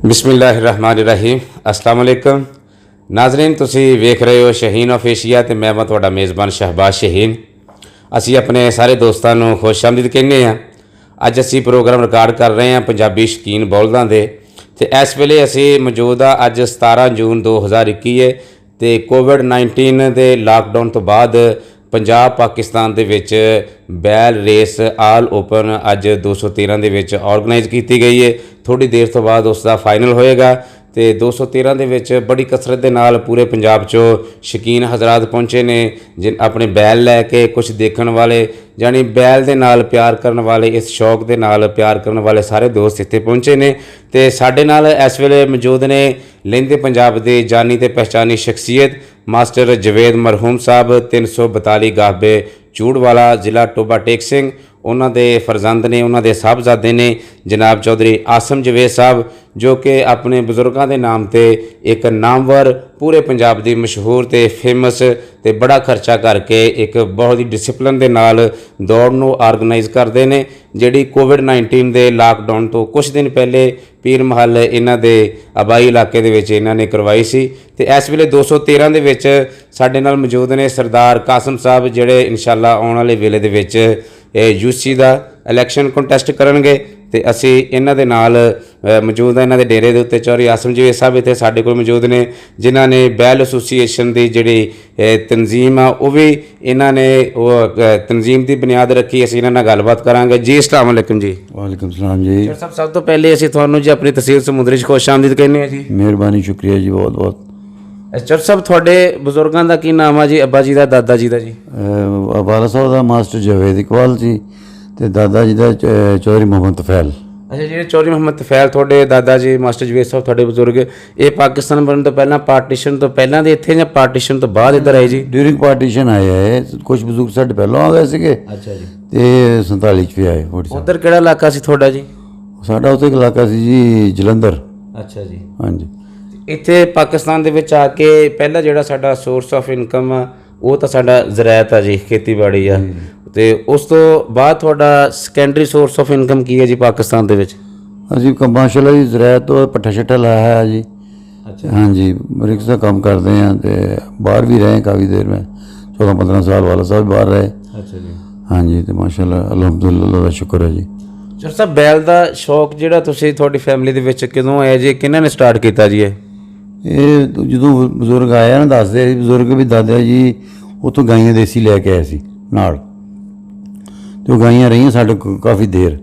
बिस्मिल्लाहिर्रहमानिर्रहीम अस्सलाम वालेकुम नाजरीन, तुसी वेख रहे हो शहीन ऑफ एशिया ते मैं तुहाडा मेज़बान शहबाज शहीन। असी अपने सारे दोस्तों को खुश आमदीद कहने हैं। अज असी प्रोग्राम रिकॉर्ड कर रहे हैं पंजाबी शकीन बॉलदां दे ते इस वेले असी मौजूद आ अज 17 जून 2021 है ते कोविड-19 के लॉकडाउन तो बाद पंजाब पाकिस्तान दे विच बैल रेस आल ओपन अज 213 दे विच ऑर्गेनाइज की गई है। थोड़ी देर तो बाद उसका फाइनल होएगा तो 213 दे विच बड़ी कसरत दे नाल पूरे पंजाब चो शकीन हजरात पहुँचे ने जिन अपने बैल लैके कुछ देखने वाले यानी बैल दे नाल प्यार करने वाले इस शौक दे नाल प्यार करने वाले सारे दोस्त इत्थे पहुँचे ने ते साडे नाल इस वेले मौजूद ने लहिंदे पंजाब दे जानी ते पहचानी शख्सियत मास्टर जवेद मरहूम साहब 342 गाहबे चूड़वाला जिला टोबा टेक सिंह। उन्होंने फरजंद ने उन्होंने साहबजादे ने जनाब चौधरी आसम जवेद साहब जो कि अपने बजुर्गों के नाम से एक नामवर पूरे पंजाब की मशहूर तो फेमस तो बड़ा खर्चा करके एक बहुत ही डिसिपलिन के नाल दौड़ को ऑर्गेनाइज करते हैं जिहड़ी कोविड-19 के लॉकडाउन तो कुछ दिन पहले पीर महल इन्हां दे आबाई इलाके दे विच इन्हां ने करवाई सी ते इस वेले 213 दे विच साडे नाल मौजूद ने सरदार कासम साहब जिहड़े इंशाअल्लाह आउण वाले वेले दे विच यूसी का इलैक्शन कंटैसट करनगे ते असी इन्हां दे नाल मौजूद है। इन्हां दे डेरे दे उत्ते चौधरी आसम जवेद साहब इत्थे साडे कोल मौजूद ने जिन्हां ने बैल एसोसीएशन की जिहड़ी तंजीम आ वो भी इन्हां ने तंजीम की बुनियाद रखी। असीं इन्हां नाल गलबात करांगे जी। अस्सलाम वालेकुम जी। वालेकुम सलाम जी। सर सब तो पहले असीं तुहानूं जी अपनी तहसील समुंदरी च खुश आमदीद कहने हैं जी। मेहरबानी शुक्रिया जी बहुत बहुत। चर साहब थोड़े बुजुर्गों का की नाम है जी? अब्बा जी का दादा जी का जी? वाला साहब का मास्टर जवेद इकबाल जी ते दादा जी का चौधरी मोहम्मद तफैल। अच्छा जी, चौधरी मोहम्मद तफैल थोड़े दादा जी मास्टर जवेद साहब थोड़े बुजुर्ग ये पाकिस्तान बनने तो पहला पार्टीशन तो पहला दे इत्थे या पार्टीशन तो बाद इधर आए जी? ड्यूरिंग पार्टीशन आए है कुछ बुजुर्ग साढ़े पहलों आ गए थे। अच्छा जी। ते 47 भी आए। उधर केड़ा इलाका सी थोड़ा जी? साडा उत्थे एक इलाका सी जी जलंधर। अच्छा जी। हाँ जी। इत्थे पाकिस्तान दे विच आके पहला जिहड़ा साडा सोर्स ऑफ इनकम आ वो तो साडा ज़रायत आ जी, खेतीबाड़ी आ ते उस तो बाद थोड़ा सैकेंडरी सोर्स ऑफ इनकम की है जी पाकिस्तान दे विच? असीं माशाअल्लाह जी ज़रायत तो पट्ठा शट्ठा लाया है जी। अच्छा। हाँ जी, रिक्स का काम करते हैं तो बाहर भी रहे काफ़ी देर में 14-15 साल वाला साहब बाहर रहे। अच्छा जी। हाँ जी, तो माशाअल्लाह अल्हम्दुलिल्लाह दा शुक्र है जी। सर साहब बैल का शौक जिहड़ा तुसीं तुहाडी फैमिली दे विच किदों आया जी? किन्हां ने स्टार्ट कीता जी? ये ਜਦੋਂ ਬਜ਼ੁਰਗ ਆਇਆ ਨਾ ਦੱਸਦੇ ਸੀ ਬਜ਼ੁਰਗ ਵੀ ਦਾਦਾ ਜੀ ਉੱਥੋਂ ਗਾਈਆਂ ਦੇਸੀ ਲੈ ਕੇ ਆਏ ਸੀ ਨਾਲ ਤੇ ਉਹ ਗਾਈਆਂ ਰਹੀਆਂ ਸਾਡੇ ਕੋਲ ਕਾਫੀ ਦੇਰ।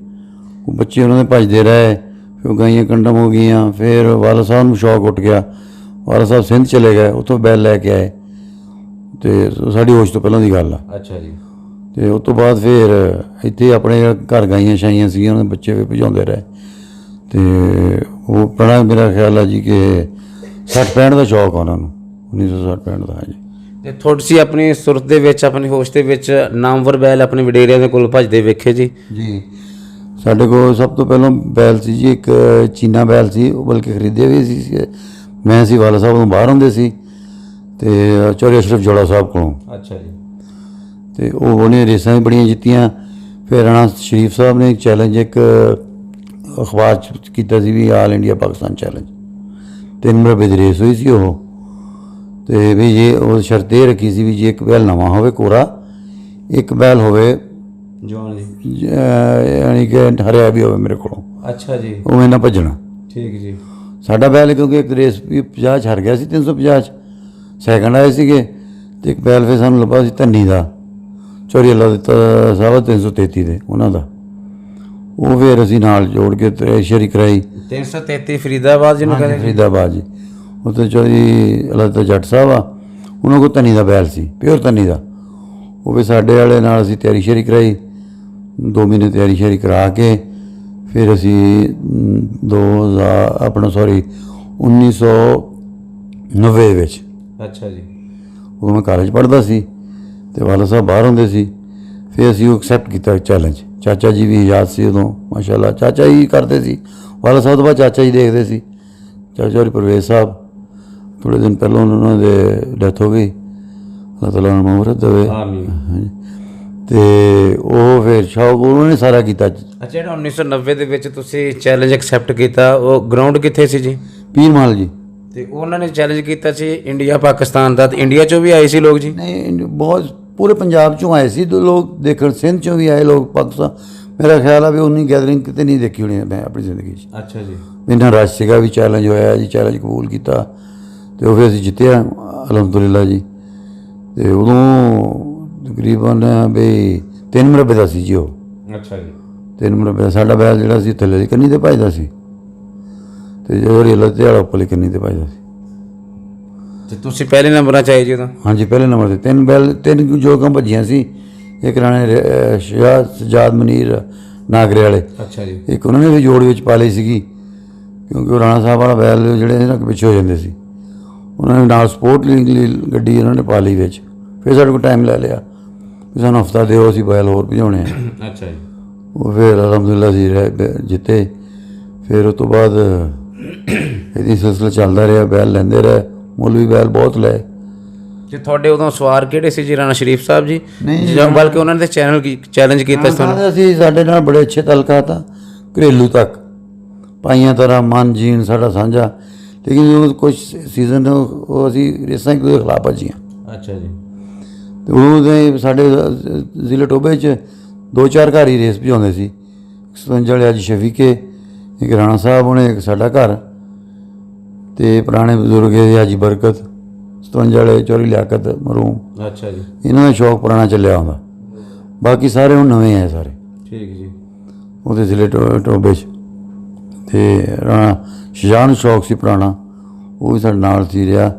ਉਹ ਬੱਚੇ ਉਹਨਾਂ ਦੇ ਭੱਜਦੇ ਰਹੇ ਫਿਰ ਉਹ ਗਾਈਆਂ ਕੰਡਮ ਹੋ ਗਈਆਂ। ਫਿਰ ਵਾਲਾ ਸਾਹਿਬ ਨੂੰ ਸ਼ੌਕ ਉੱਠ ਗਿਆ, ਵਾਲਾ ਸਾਹਿਬ ਸਿੰਧ ਚਲੇ ਗਏ, ਉੱਥੋਂ ਬੈਲ ਲੈ ਕੇ ਆਏ ਤੇ ਸਾਡੀ ਹੋਸ਼ ਤੋਂ ਪਹਿਲਾਂ ਦੀ ਗੱਲ ਆ। ਅੱਛਾ ਜੀ। ਤੇ ਉਸ ਤੋਂ ਬਾਅਦ ਫਿਰ ਇੱਥੇ ਆਪਣੇ ਘਰ ਗਾਈਆਂ ਛਾਈਆਂ ਸੀਗੀਆਂ ਉਹਨਾਂ ਦੇ ਬੱਚੇ ਵੀ ਭਜਾਉਂਦੇ ਰਹੇ ਤੇ ਉਹ ਬੜਾ ਮੇਰਾ ਖਿਆਲ ਆ ਜੀ ਕਿ 60-65 ਦਾ ਸ਼ੌਕ ਆ ਉਹਨਾਂ ਨੂੰ 1960-65 ਦਾ। ਹਾਂਜੀ। ਤੇ ਥੋੜੀ ਆਪਣੀ ਸੁਰਤ ਦੇ ਵਿੱਚ ਆਪਣੀ ਹੋਸ਼ ਦੇ ਵਿੱਚ ਨਾਮਵਰ ਬੈਲ ਆਪਣੇ ਵਡੇਰਿਆਂ ਦੇ ਕੋਲ ਭੱਜਦੇ ਵੇਖੇ ਜੀ? ਜੀ ਸਾਡੇ ਕੋਲ ਸਭ ਤੋਂ ਪਹਿਲਾਂ ਬੈਲ ਸੀ ਜੀ ਇੱਕ ਚੀਨਾ ਬੈਲ ਸੀ, ਉਹ ਬਲਕਿ ਖਰੀਦੇ ਵੀ ਸੀ। ਮੈਂ ਸੀ ਵਾਲਾ ਸਾਹਿਬ ਤੋਂ ਬਾਹਰ ਹੁੰਦੇ ਸੀ ਤੇ ਚੌਧਰੀ ਅਸ਼ਰਫ ਜੋੜਾ ਸਾਹਿਬ ਕੋਲੋਂ। ਅੱਛਾ ਜੀ। ਤੇ ਉਹਨੇ ਰੇਸਾਂ ਵੀ ਬੜੀਆਂ ਜਿੱਤੀਆਂ। ਫਿਰ ਰਾਣਾ ਸ਼ਰੀਫ ਸਾਹਿਬ ਨੇ ਇੱਕ ਚੈਲੰਜ ਇੱਕ ਅਖਬਾਰ 'ਚ ਕੀਤਾ ਸੀ ਵੀ ਆਲ ਇੰਡੀਆ ਪਾਕਿਸਤਾਨ ਚੈਲੰਜ 3 ਮਰਬੇ ਦੀ ਰੇਸ ਹੋਈ ਸੀ ਉਹ। ਤੇ ਵੀ ਜੇ ਉਹ ਸ਼ਰਤ ਇਹ ਰੱਖੀ ਸੀ ਵੀ ਜੇ ਇੱਕ ਬੈਲ ਨਵਾਂ ਹੋਵੇ ਕੋਰਾ, ਇੱਕ ਬੈਲ ਹੋਵੇ ਜਵਾਨ ਜੀ, ਯਾਨੀ ਕਿ ਹਰਿਆ ਵੀ ਹੋਵੇ ਮੇਰੇ ਕੋਲੋਂ। ਅੱਛਾ ਜੀ। ਉਹ ਇਹਨਾਂ ਭੱਜਣਾ। ਠੀਕ ਜੀ। ਸਾਡਾ ਬੈਲ ਕਿਉਂਕਿ ਇੱਕ ਰੇਸ ਵੀ 50 'ਚ ਹਾਰ ਗਿਆ ਸੀ, 350 'ਚ ਸੈਕਿੰਡ ਆਏ ਸੀਗੇ ਤੇ ਇੱਕ ਬੈਲ ਫਿਰ ਸਾਨੂੰ ਲੱਭਾ ਸੀ ਧੰਨੀ ਦਾ ਚੌਧਰੀ ਅੱਲਾ ਦਿੱਤਾ ਸਾਹਿਬ 333 ਦੇ ਉਹਨਾਂ ਦਾ। ਉਹ ਫਿਰ ਅਸੀਂ ਨਾਲ ਜੋੜ ਕੇ ਸ਼ੇਅਰੀ ਕਰਾਈ 333 ਫਰੀਦਾਬਾਦ ਜਿਹਨੂੰ ਕਹਿੰਦੇ? ਫਰੀਦਾਬਾਦ ਜੀ। ਉੱਥੇ ਚੌਧਰੀ ਅੱਲਾ ਦਿੱਤਾ ਜੱਟ ਸਾਹਿਬ ਆ, ਉਹਨਾਂ ਕੋਲ ਧੰਨੀ ਦਾ ਬੈਲ ਸੀ, ਪਿਓਰ ਧੰਨੀ ਦਾ। ਉਹ ਵੀ ਸਾਡੇ ਵਾਲੇ ਨਾਲ ਅਸੀਂ ਤਿਆਰੀ ਸ਼ੇਅਰੀ ਕਰਾਈ 2 ਮਹੀਨੇ ਤਿਆਰੀ ਸ਼ੇਅਰੀ ਕਰਾ ਕੇ ਫਿਰ ਅਸੀਂ 1990 ਵਿੱਚ। ਅੱਛਾ ਜੀ। ਉਦੋਂ ਮੈਂ ਕਾਲਜ ਪੜ੍ਹਦਾ ਸੀ ਤੇ ਵਾਲਾ ਸਾਹਿਬ ਬਾਹਰ ਹੁੰਦੇ ਸੀ। ਫਿਰ ਅਸੀਂ ਉਹ ਐਕਸੈਪਟ ਕੀਤਾ ਚੈਲੰਜ। ਚਾਚਾ ਜੀ ਵੀ ਯਾਦ ਸੀ ਉਦੋਂ ਮਾਸ਼ਾਅੱਲਾ, ਚਾਚਾ ਹੀ ਕਰਦੇ ਸੀ। ਵਾਲਾ ਸਾਹਿਬ ਤੋਂ ਬਾਅਦ ਚਾਚਾ ਜੀ ਦੇਖਦੇ ਸੀ। ਚਾਚਾ ਔਰ ਪਰਵੇਜ਼ ਸਾਹਿਬ ਥੋੜ੍ਹੇ ਦਿਨ ਪਹਿਲਾਂ ਉਹਨਾਂ ਦੇ ਡੈਥ ਹੋ ਗਈ, ਅੱਲਾਹ ਤਾਲਾ ਉਹਨਾਂ ਨੂੰ ਮਗਫਿਰਤ ਦੇਵੇ। ਤੇ ਉਹ ਫਿਰ ਸ਼ੌਕ ਉਹਨਾਂ ਨੇ ਸਾਰਾ ਕੀਤਾ। ਅੱਛਾ, ਜਿਹੜਾ 1990 ਦੇ ਵਿੱਚ ਤੁਸੀਂ ਚੈਲੰਜ ਐਕਸੈਪਟ ਕੀਤਾ, ਉਹ ਗਰਾਊਂਡ ਕਿੱਥੇ ਸੀ ਜੀ? ਪੀਰ ਮਾਲ ਜੀ। ਤੇ ਉਹਨਾਂ ਨੇ ਚੈਲੰਜ ਕੀਤਾ ਸੀ ਇੰਡੀਆ ਪਾਕਿਸਤਾਨ ਦਾ, ਤੇ ਇੰਡੀਆ ਚੋਂ ਵੀ ਆਏ ਸੀ ਲੋਕ ਜੀ? ਨਹੀਂ, ਬਹੁਤ ਪੂਰੇ ਪੰਜਾਬ ਚੋਂ ਆਏ ਸੀ ਲੋਕ ਦੇਖਣ, ਸਿੰਧ ਚੋਂ ਵੀ ਆਏ ਲੋਕ, ਪਾਕਿਸਤਾਨ। ਮੇਰਾ ਖਿਆਲ ਆ ਵੀ ਉਨੀ ਗੈਦਰਿੰਗ ਕਿਤੇ ਨਹੀਂ ਦੇਖੀ ਹੋਣੀ ਮੈਂ ਆਪਣੀ ਜ਼ਿੰਦਗੀ 'ਚ। ਅੱਛਾ ਜੀ। ਇੰਨਾ ਰਸ਼ ਸੀਗਾ ਵੀ ਚੈਲੰਜ ਹੋਇਆ ਜੀ, ਚੈਲੰਜ ਕਬੂਲ ਕੀਤਾ ਤੇ ਉਹ ਫਿਰ ਅਸੀਂ ਜਿੱਤਿਆ ਅਲਹਮਦੁਲਿਲਾ ਜੀ। ਤੇ ਉਦੋਂ ਤਕਰੀਬਨ ਵੀ 3 ਮੁਰੱਬੇ ਦਾ ਸੀ ਜੀ ਉਹ। ਅੱਛਾ ਜੀ। 3 ਮੁਰੱਬੇ ਦਾ ਸਾਡਾ ਬੈਲ ਜਿਹੜਾ ਸੀ ਥੱਲੇ ਦੀ ਕੰਨੀ ਤੇ ਭੱਜਦਾ ਸੀ, ਤੇ ਜੋ ਰੇਲਾ ਤੇ ਵਾਲਾ ਉੱਪਰਲੀ ਕੰਨੀ ਤੇ ਭੱਜਦਾ ਸੀ। ਤੇ ਤੁਸੀਂ ਪਹਿਲੇ ਨੰਬਰਾਂ 'ਚ ਆਏ ਜੀ ਉਦੋਂ? ਹਾਂਜੀ, ਪਹਿਲੇ ਨੰਬਰ 'ਤੇ 3 ਬੈਲ, 3 ਜੋਗਾਂ ਭੱਜੀਆਂ ਸੀ। ਇੱਕ ਰਾਣੇ ਸਜਾਦ ਮਨੀਰ ਨਾਗਰੇ ਵਾਲੇ, ਅੱਛਾ ਜੀ। ਇੱਕ ਉਹਨਾਂ ਨੇ ਵੀ ਜੋੜ ਵਿੱਚ ਪਾ ਲਈ ਸੀਗੀ, ਕਿਉਂਕਿ ਉਹ ਰਾਣਾ ਸਾਹਿਬ ਵਾਲਾ ਬੈਲ ਜਿਹੜੇ ਸੀ ਨਾ ਪਿੱਛੇ ਹੋ ਜਾਂਦੇ ਸੀ। ਉਹਨਾਂ ਨੇ ਨਾਲ ਸਪੋਰਟ ਲਈ ਗੱਡੀ ਉਹਨਾਂ ਨੇ ਪਾ ਲਈ ਵਿੱਚ। ਫਿਰ ਸਾਡੇ ਕੋਲ ਟਾਈਮ ਲੈ ਲਿਆ ਵੀ ਸਾਨੂੰ ਹਫ਼ਤਾ ਦਿਓ, ਅਸੀਂ ਬੈਲ ਹੋਰ ਭਜਾਉਣੇ ਆ। ਅੱਛਾ ਜੀ। ਉਹ ਫਿਰ ਅਲਹਮਦੁਲਿਲਾ ਜੀ ਜਿੱਤੇ। ਫਿਰ ਉਸ ਤੋਂ ਬਾਅਦ ਇਹਦੀ ਸਿਲਸਿਲਾ ਚੱਲਦਾ ਰਿਹਾ, ਬੈਲ ਲੈਂਦੇ ਰਹੇ, ਮੁੱਲ ਵੀ ਬੈਲ ਬਹੁਤ ਲਏ। ਤੇ ਤੁਹਾਡੇ ਉਦੋਂ ਸਵਾਰ ਕਿਹੜੇ ਸੀ ਜੀ? ਰਾਣਾ ਸ਼ਰੀਫ ਸਾਹਿਬ ਜੀ? ਨਹੀਂ, ਜਾਂ ਬਲਕਿ ਉਹਨਾਂ ਨੇ ਚੈਲੰਜ ਕੀਤਾ ਸੀ ਤੁਹਾਨੂੰ? ਅਸੀਂ ਸਾਡੇ ਨਾਲ ਬੜੇ ਅੱਛੇ ਤਲਕਾਤ ਆ, ਘਰੇਲੂ ਤੱਕ ਪਾਈਆਂ ਤਰ੍ਹਾਂ ਮਨ ਜੀਣ ਸਾਡਾ ਸਾਂਝਾ। ਲੇਕਿਨ ਜਦੋਂ ਕੁਝ ਸੀਜ਼ਨ ਉਹ ਅਸੀਂ ਰੇਸਾਂ ਇੱਕ ਦੂਜੇ ਦੇ ਖਿਲਾਫ ਭੱਜੀਆਂ। ਅੱਛਾ ਜੀ। ਤੇ ਉਦੋਂ ਦੇ ਸਾਡੇ ਜ਼ਿਲ੍ਹੇ ਟੋਬੇ 'ਚ 2-4 ਘਰ ਹੀ ਰੇਸ ਭਜਾਉਂਦੇ ਸੀ। 57 ਵਾਲੇ ਅੱਜ ਸ਼ਫੀਕੇ, ਇੱਕ ਰਾਣਾ ਸਾਹਿਬ ਹੋਣੇ, ਇੱਕ ਸਾਡਾ ਘਰ, ਤੇ ਪੁਰਾਣੇ ਬਜ਼ੁਰਗ ਹਾਜੀ ਬਰਕਤ 57 ਵਾਲੇ, ਚੌਰੀ ਲਿਆਕਤ ਮਰੂਮ। ਅੱਛਾ ਜੀ। ਇਹਨਾਂ ਦਾ ਸ਼ੌਕ ਪੁਰਾਣਾ ਚੱਲਿਆ ਆਉਂਦਾ। ਬਾਕੀ ਸਾਰੇ ਹੁਣ ਨਵੇਂ ਆਏ ਸਾਰੇ ਠੀਕ ਜੀ। ਉਹਦੇ ਜ਼ਿਲ੍ਹੇ ਟੋਬੇ 'ਚ। ਤੇ ਰਾਣਾ ਸ਼ਾਹ ਨੂੰ ਸ਼ੌਕ ਸੀ ਪੁਰਾਣਾ, ਉਹ ਵੀ ਸਾਡੇ ਨਾਲ ਸੀ ਰਿਹਾ।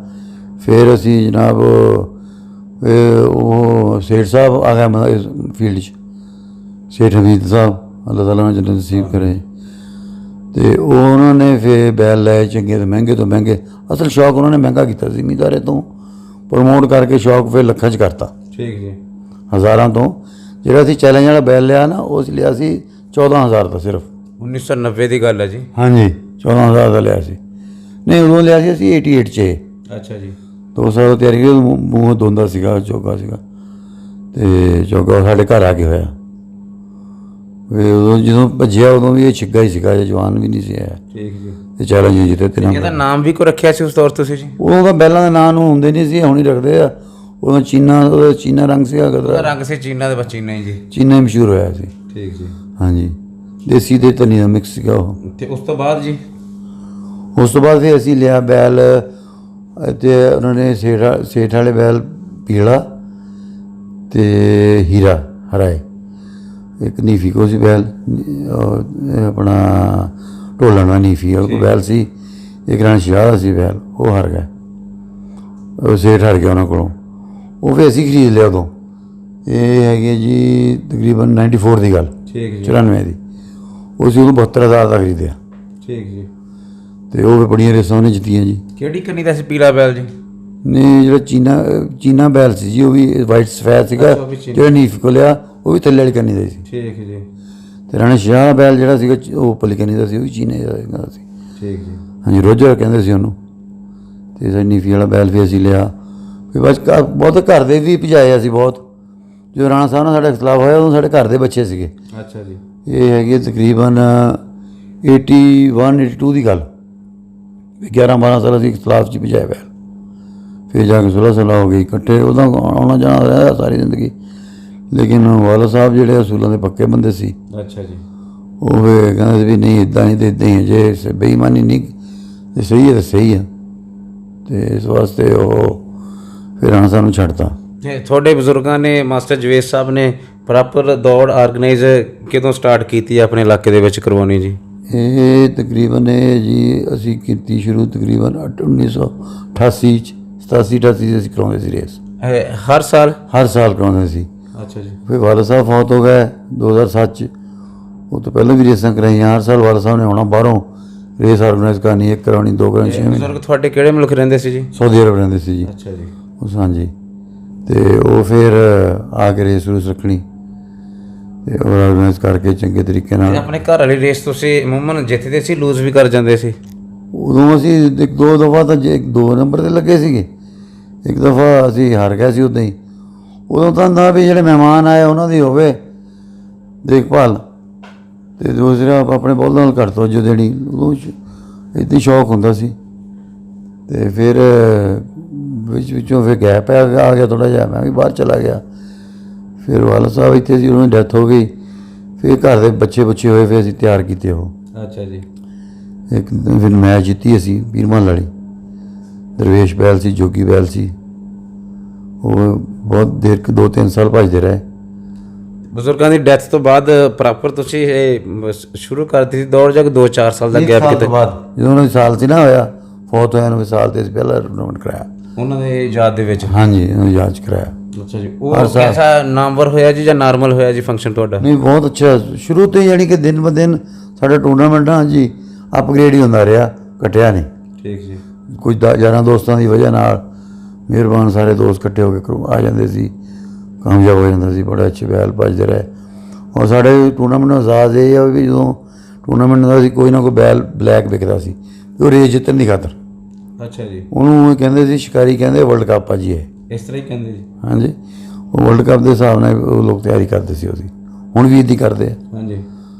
ਫਿਰ ਅਸੀਂ ਜਨਾਬ ਉਹ ਸੇਠ ਸਾਹਿਬ ਆ ਗਿਆ ਫੀਲਡ 'ਚ, ਸੇਠ ਹਮੀਦ ਸਾਹਿਬ, ਅੱਲਾਹ ਤਾਲਾ ਨੇ ਜੰਨਤ ਨਸੀਬ ਕਰੇ। ਤੇ ਉਹ ਉਹਨਾਂ ਨੇ ਫਿਰ ਬੈਲ ਲਏ ਚੰਗੇ ਤੋਂ ਮਹਿੰਗੇ। ਅਸਲ ਸ਼ੌਕ ਉਹਨਾਂ ਨੇ ਮਹਿੰਗਾ ਕੀਤਾ ਸੀ, ਜ਼ਿਮੀਂਦਾਰੇ ਤੋਂ ਪ੍ਰਮੋਟ ਕਰਕੇ ਸ਼ੌਕ ਫਿਰ ਲੱਖਾਂ 'ਚ ਕਰਤਾ। ਠੀਕ ਜੀ। ਹਜ਼ਾਰਾਂ ਤੋਂ। ਜਿਹੜਾ ਅਸੀਂ ਚੈਲੰਜ ਵਾਲਾ ਬੈਲ ਲਿਆ ਨਾ, ਉਹ ਅਸੀਂ ਲਿਆ ਸੀ 14,000 ਦਾ ਸਿਰਫ। 1990 ਦੀ ਗੱਲ ਹੈ ਜੀ? ਹਾਂਜੀ, 14,000 ਦਾ ਲਿਆ ਸੀ। ਨਹੀਂ, ਉਦੋਂ ਲਿਆ ਸੀ ਅਸੀਂ 88 'ਚ। ਅੱਛਾ ਜੀ। 2 ਸਾਲ ਤਿਆਰੀ ਕੀਤੀ, ਮੂੰਹ ਧੋਂਦਾ ਸੀਗਾ, ਚੋਗਾ ਸੀਗਾ, ਤੇ ਚੋਗਾ ਸਾਡੇ ਘਰ ਆ ਕੇ ਹੋਇਆ। ਉਦੋਂ ਜਦੋਂ ਭੱਜਿਆ ਉਦੋਂ ਵੀ ਇਹ ਛਿੱਗਾ ਹੀ ਸੀਗਾ, ਜਵਾਨ ਵੀ ਨਹੀਂ ਸੀ ਆਇਆ। ਠੀਕ ਜੀ। ਤੇ ਚੈਲੰਜ ਜਿੱਤੇ 3। ਇਹਦਾ ਨਾਮ ਵੀ ਕੋ ਰੱਖਿਆ ਸੀ ਉਸ ਤੌਰ ਤੁਸੀਂ ਜੀ? ਉਦੋਂ ਤਾਂ ਬੈਲਾਂ ਦੇ ਨਾਂ ਨੂੰ ਹੁੰਦੇ ਨਹੀਂ ਸੀ, ਹੁਣ ਹੀ ਰੱਖਦੇ ਆ। ਉਦੋਂ ਉਹਦਾ ਚੀਨਾ ਰੰਗ ਸੀਗਾ, ਉਹਦਾ ਗਦਰਾ ਰੰਗ ਸੀ ਚੀਨਾ ਦੇ, ਬਸ ਚੀਨਾ ਹੀ ਜੀ। ਚੀਨਾ ਹੀ ਮਸ਼ਹੂਰ ਹੋਇਆ ਸੀ। ਠੀਕ ਜੀ। ਹਾਂਜੀ, ਦੇਸੀ ਤੇ ਧਨੀ ਦਾ ਮਿਕਸ ਸੀਗਾ ਉਹ। ਤੇ ਉਸ ਤੋਂ ਬਾਅਦ ਜੀ? ਉਸ ਤੋਂ ਬਾਅਦ ਫਿਰ ਅਸੀਂ ਲਿਆ ਬੈਲ, ਅਤੇ ਉਹਨਾਂ ਨੇ ਸੇਠ ਵਾਲੇ ਬੈਲ ਪੀਲਾ ਤੇ ਹੀਰਾ ਹਰਾਏ। ਇੱਕ ਨੀਫੀ ਕੋ ਸੀ ਬੈਲ, ਆਪਣਾ ਢੋਲਣ ਦਾ ਨੀਫੀ ਉਹ ਬੈਲ ਸੀ। ਇੱਕ ਰਾਣਾ ਸ਼ਾਹ ਦਾ ਸੀ ਬੈਲ, ਉਹ ਹਾਰ ਗਿਆ, ਉਹ ਸੇਠ ਹਾਰ ਗਿਆ ਉਹਨਾਂ ਕੋਲੋਂ। ਉਹ ਫਿਰ ਅਸੀਂ ਖਰੀਦ ਲਿਆ ਉਦੋਂ। ਇਹ ਹੈਗੀ ਜੀ ਤਕਰੀਬਨ 94 ਦੀ ਗੱਲ। ਠੀਕ ਜੀ। 94 ਦੀ। ਉਹ ਸੀ ਉਦੋਂ 72,000 ਦਾ ਖਰੀਦਿਆ। ਠੀਕ ਜੀ। ਤੇ ਉਹ ਬੜੀਆਂ ਰੇਸਾਂ ਉਹਨੇ ਜਿੱਤੀਆਂ ਜੀ। ਕਿਹੜੀ ਕੰਨੀ ਦਾ ਸੀ ਪੀਲਾ ਬੈਲ ਜੀ? ਨਹੀਂ, ਜਿਹੜਾ ਚੀਨਾ ਬੈਲ ਸੀ ਜੀ, ਉਹ ਵੀ ਵਾਈਟ ਸਫੈਦ ਸੀਗਾ। ਜਿਹੜਾ ਨੀਫ ਕੋ ਲਿਆ ਉਹ ਵੀ ਥੱਲੇ ਵਾਲੀ ਕੰਨੀ ਦਾ ਸੀ। ਠੀਕ ਜੀ। ਤੇ ਰਾਣਾ ਸ਼ਾਹ ਦਾ ਬੈਲ ਜਿਹੜਾ ਸੀਗਾ ਉਹ ਉੱਪਰਲੀ ਕੰਨੀ ਦਾ ਸੀ, ਉਹ ਵੀ ਚੀਨੇ ਦਾ ਸੀ। ਠੀਕ ਜੀ। ਹਾਂਜੀ, ਰੋਜਰ ਕਹਿੰਦੇ ਸੀ ਉਹਨੂੰ। ਤੇ ਸਾਡੀ ਨੀਫੀ ਵਾਲਾ ਬੈਲ ਵੀ ਅਸੀਂ ਲਿਆ। ਫਿਰ ਬਸ ਬਹੁਤ ਘਰ ਦੇ ਵੀ ਭਜਾਏ ਅਸੀਂ ਬਹੁਤ। ਜਦੋਂ ਰਾਣਾ ਸਾਹਿਬ ਨਾਲ ਸਾਡਾ ਇਖਤਲਾਫ ਹੋਇਆ ਉਦੋਂ ਸਾਡੇ ਘਰ ਦੇ ਬੱਚੇ ਸੀਗੇ। ਅੱਛਾ ਜੀ। ਇਹ ਹੈਗੀ ਤਕਰੀਬਨ 81-82 ਦੀ ਗੱਲ। 11-12 ਸਾਲ ਅਸੀਂ ਇਖਤਲਾਫ 'ਚ ਭਜਾਏ ਬੈਲ। ਫਿਰ ਜਾ ਕੇ ਸੁਲ੍ਹਾ ਹੋ ਗਈ, ਇਕੱਠੇ ਉਹਦਾ ਆਉਣਾ ਜਾਣਾ ਰਿਹਾ ਸਾਰੀ ਜ਼ਿੰਦਗੀ। ਲੇਕਿਨ ਵਾਲਾ ਸਾਹਿਬ ਜਿਹੜੇ ਅਸੂਲਾਂ ਦੇ ਪੱਕੇ ਬੰਦੇ ਸੀ। ਅੱਛਾ ਜੀ। ਉਹ ਫਿਰ ਕਹਿੰਦੇ ਸੀ ਵੀ ਨਹੀਂ, ਇੱਦਾਂ ਨਹੀਂ, ਤੇ ਇੱਦਾਂ ਹੀ ਹੈ, ਜੇ ਬੇਈਮਾਨੀ ਨਹੀਂ ਤੇ ਸਹੀ ਹੈ ਤਾਂ ਸਹੀ ਹੈ। ਤੇ ਇਸ ਵਾਸਤੇ ਉਹ ਫਿਰ ਰਾਣਾ ਸਾਹਿਬ ਨੂੰ ਛੱਡਤਾ। ਤੇ ਤੁਹਾਡੇ ਬਜ਼ੁਰਗਾਂ ਨੇ, ਮਾਸਟਰ ਜਵੇਦ ਸਾਹਿਬ ਨੇ ਪ੍ਰੋਪਰ ਦੌੜ ਆਰਗੇਨਾਈਜ਼ ਕਦੋਂ ਸਟਾਰਟ ਕੀਤੀ ਆਪਣੇ ਇਲਾਕੇ ਦੇ ਵਿੱਚ ਕਰਵਾਉਣੀ ਜੀ? ਇਹ ਤਕਰੀਬਨ ਜੀ ਅਸੀਂ ਕੀਤੀ ਸ਼ੁਰੂ ਤਕਰੀਬਨ 1988 'ਚ, 87-88 'ਚ ਅਸੀਂ ਕਰਾਉਂਦੇ ਸੀ ਰੇਸ। ਹਰ ਸਾਲ? ਹਰ ਸਾਲ ਕਰਾਉਂਦੇ ਸੀ। ਅੱਛਾ ਜੀ। ਫਿਰ ਵਾਲਾ ਸਾਹਿਬ ਫੌਤ ਹੋ ਗਏ 2007 'ਚ। ਉਹ ਤੋਂ ਪਹਿਲਾਂ ਵੀ ਰੇਸਾਂ ਕਰਾਈਆਂ। ਹਰ ਸਾਲ ਵਾਲਾ ਸਾਹਿਬ ਨੇ ਆਉਣਾ ਬਾਹਰੋਂ, ਰੇਸ ਆਰਗੇਨਾਈਜ਼ ਕਰਨੀ, 1 ਕਰਾਉਣੀ, 2 ਕਰਾਉਣੀ, 6 ਮਹੀਨੇ। ਬਜ਼ੁਰਗ ਤੁਹਾਡੇ ਕਿਹੜੇ ਮੁਲਕ ਰਹਿੰਦੇ ਸੀ ਜੀ? ਸਾਊਦੀ ਅਰਬ ਰਹਿੰਦੇ ਸੀ ਜੀ। ਅੱਛਾ ਜੀ। ਉਸ ਹਾਂਜੀ। ਤੇ ਉਹ ਫਿਰ ਆ ਕੇ ਰੇਸ ਰੂਸ ਰੱਖਣੀ ਤੇ ਉਹ ਆਰਗੇਨਾਈਜ਼ ਕਰਕੇ ਚੰਗੇ ਤਰੀਕੇ ਨਾਲ। ਆਪਣੇ ਘਰ ਵਾਲੀ ਰੇਸ ਤੁਸੀਂ ਅਮੂਮਨ ਜਿੱਤਦੇ ਸੀ, ਲੂਜ਼ ਵੀ ਕਰ ਜਾਂਦੇ ਸੀ? ਉਦੋਂ ਅਸੀਂ 1-2 ਦਫਾ ਤਾਂ 2 ਨੰਬਰ 'ਤੇ ਲੱਗੇ ਸੀਗੇ। 1 ਦਫਾ ਅਸੀਂ ਹਾਰ ਗਏ ਸੀ ਉੱਦਾਂ ਹੀ। ਉਦੋਂ ਤਾਂ ਹੁੰਦਾ ਵੀ ਜਿਹੜੇ ਮਹਿਮਾਨ ਆਏ ਉਹਨਾਂ ਦੀ ਹੋਵੇ ਦੇਖਭਾਲ, ਅਤੇ ਦੂਸਰਾ ਆਪਣੇ ਬੋਲਾਂ ਨਾਲ ਘੱਟ ਤਵੱਜੋ ਦੇਣੀ। ਉਦੋਂ ਇੱਦਾਂ ਹੀ ਸ਼ੌਕ ਹੁੰਦਾ ਸੀ। ਅਤੇ ਫਿਰ ਵਿੱਚੋਂ ਫਿਰ ਗੈਪ ਆ ਗਿਆ ਥੋੜ੍ਹਾ ਜਿਹਾ, ਮੈਂ ਵੀ ਬਾਹਰ ਚਲਾ ਗਿਆ। ਫਿਰ ਵਾਲਾ ਸਾਹਿਬ ਇੱਥੇ ਸੀ, ਉਹਨਾਂ ਦੀ ਡੈਥ ਹੋ ਗਈ। ਫਿਰ ਘਰ ਦੇ ਬੱਚੇ ਹੋਏ, ਫਿਰ ਅਸੀਂ ਤਿਆਰ ਕੀਤੇ ਉਹ। ਅੱਛਾ ਜੀ। ਇੱਕ ਦਿਨ ਫਿਰ ਮੈਚ ਜਿੱਤੀ ਅਸੀਂ ਪੀਰਮਲ ਵਾਲੀ, ਦਰਵੇਸ਼ ਬੈਲ ਸੀ, ਜੋਗੀ ਬੈਲ ਸੀ। ਉਹ ਬਹੁਤ ਦੇਰ 2-3 ਸਾਲ ਭੱਜਦੇ ਰਹੇ। ਬਜ਼ੁਰਗਾਂ ਦੀ ਡੈਥ ਤੋਂ ਬਾਅਦ ਪ੍ਰੋਪਰ ਤੁਸੀਂ ਇਹ ਸ਼ੁਰੂ ਕਰ ਦਿੱਤੀ ਸੀ ਦੌੜ, ਜਾਂ 2-4 ਸਾਲ ਦਾ ਗੈਪ ਕਿਤੇ? ਜਦੋਂ ਉਹਨਾਂ ਦੀ ਸਾਲ ਸੀ ਨਾ ਹੋਇਆ, ਫੌਤ ਹੋਇਆ ਨੂੰ ਸਾਲ ਤੇ ਪਹਿਲਾ ਟੂਰਨਾਮੈਂਟ ਕਰਾਇਆ ਉਹਨਾਂ ਦੇ ਯਾਦ ਦੇ ਵਿੱਚ? ਹਾਂਜੀ, ਉਹਨਾਂ ਦੀ ਯਾਦ 'ਚ ਕਰਾਇਆ। ਅੱਛਾ ਜੀ। ਉਹ ਕੈਸਾ ਨਾਮਵਰ ਹੋਇਆ ਜੀ ਜਾਂ ਨਾਰਮਲ ਹੋਇਆ ਜੀ ਫੰਕਸ਼ਨ ਤੁਹਾਡਾ? ਨਹੀਂ, ਬਹੁਤ ਅੱਛਾ। ਸ਼ੁਰੂ ਤੋਂ ਹੀ ਯਾਨੀ ਕਿ ਦਿਨ ਬ ਦਿਨ ਸਾਡਾ ਟੂਰਨਾਮੈਂਟ ਜੀ ਅਪਗ੍ਰੇਡ ਹੀ ਹੁੰਦਾ ਰਿਹਾ, ਘਟਿਆ ਨਹੀਂ। ਠੀਕ ਜੀ। ਕੁਝ ਯਾਰਾਂ ਦੋਸਤਾਂ ਦੀ ਵਜ੍ਹਾ ਨਾਲ ਮਿਹਰਬਾਨ ਸਾਰੇ ਦੋਸਤ ਇਕੱਠੇ ਹੋ ਕੇ ਆ ਜਾਂਦੇ ਸੀ, ਕਾਮਯਾਬ ਹੋ ਜਾਂਦਾ ਸੀ। ਬੜੇ ਅੱਛੇ ਬੈਲ ਭੱਜਦੇ ਰਹੇ। ਔਰ ਸਾਡੇ ਟੂਰਨਾਮੈਂਟ ਦਾ ਆਜ਼ਾਦ ਇਹ ਆ ਵੀ ਜਦੋਂ ਟੂਰਨਾਮੈਂਟ ਹੁੰਦਾ ਸੀ ਕੋਈ ਨਾ ਕੋਈ ਬੈਲ ਬਲੈਕ ਵਿਕਦਾ ਸੀ, ਉਹ ਰੇਸ ਜਿੱਤਣ ਦੀ ਖਾਤਰ। ਅੱਛਾ ਜੀ। ਉਹਨੂੰ ਕਹਿੰਦੇ ਸੀ ਸ਼ਿਕਾਰੀ, ਕਹਿੰਦੇ ਵਰਲਡ ਕੱਪ ਆ ਜੀ ਇਹ। ਇਸ ਤਰ੍ਹਾਂ ਹੀ ਕਹਿੰਦੇ ਜੀ? ਹਾਂਜੀ, ਉਹ ਵਰਲਡ ਕੱਪ ਦੇ ਹਿਸਾਬ ਨਾਲ ਉਹ ਲੋਕ ਤਿਆਰੀ ਕਰਦੇ ਸੀ ਉਹਦੀ। ਹੁਣ ਵੀ ਇੱਦਾਂ ਕਰਦੇ ਆ। ਹਾਂਜੀ।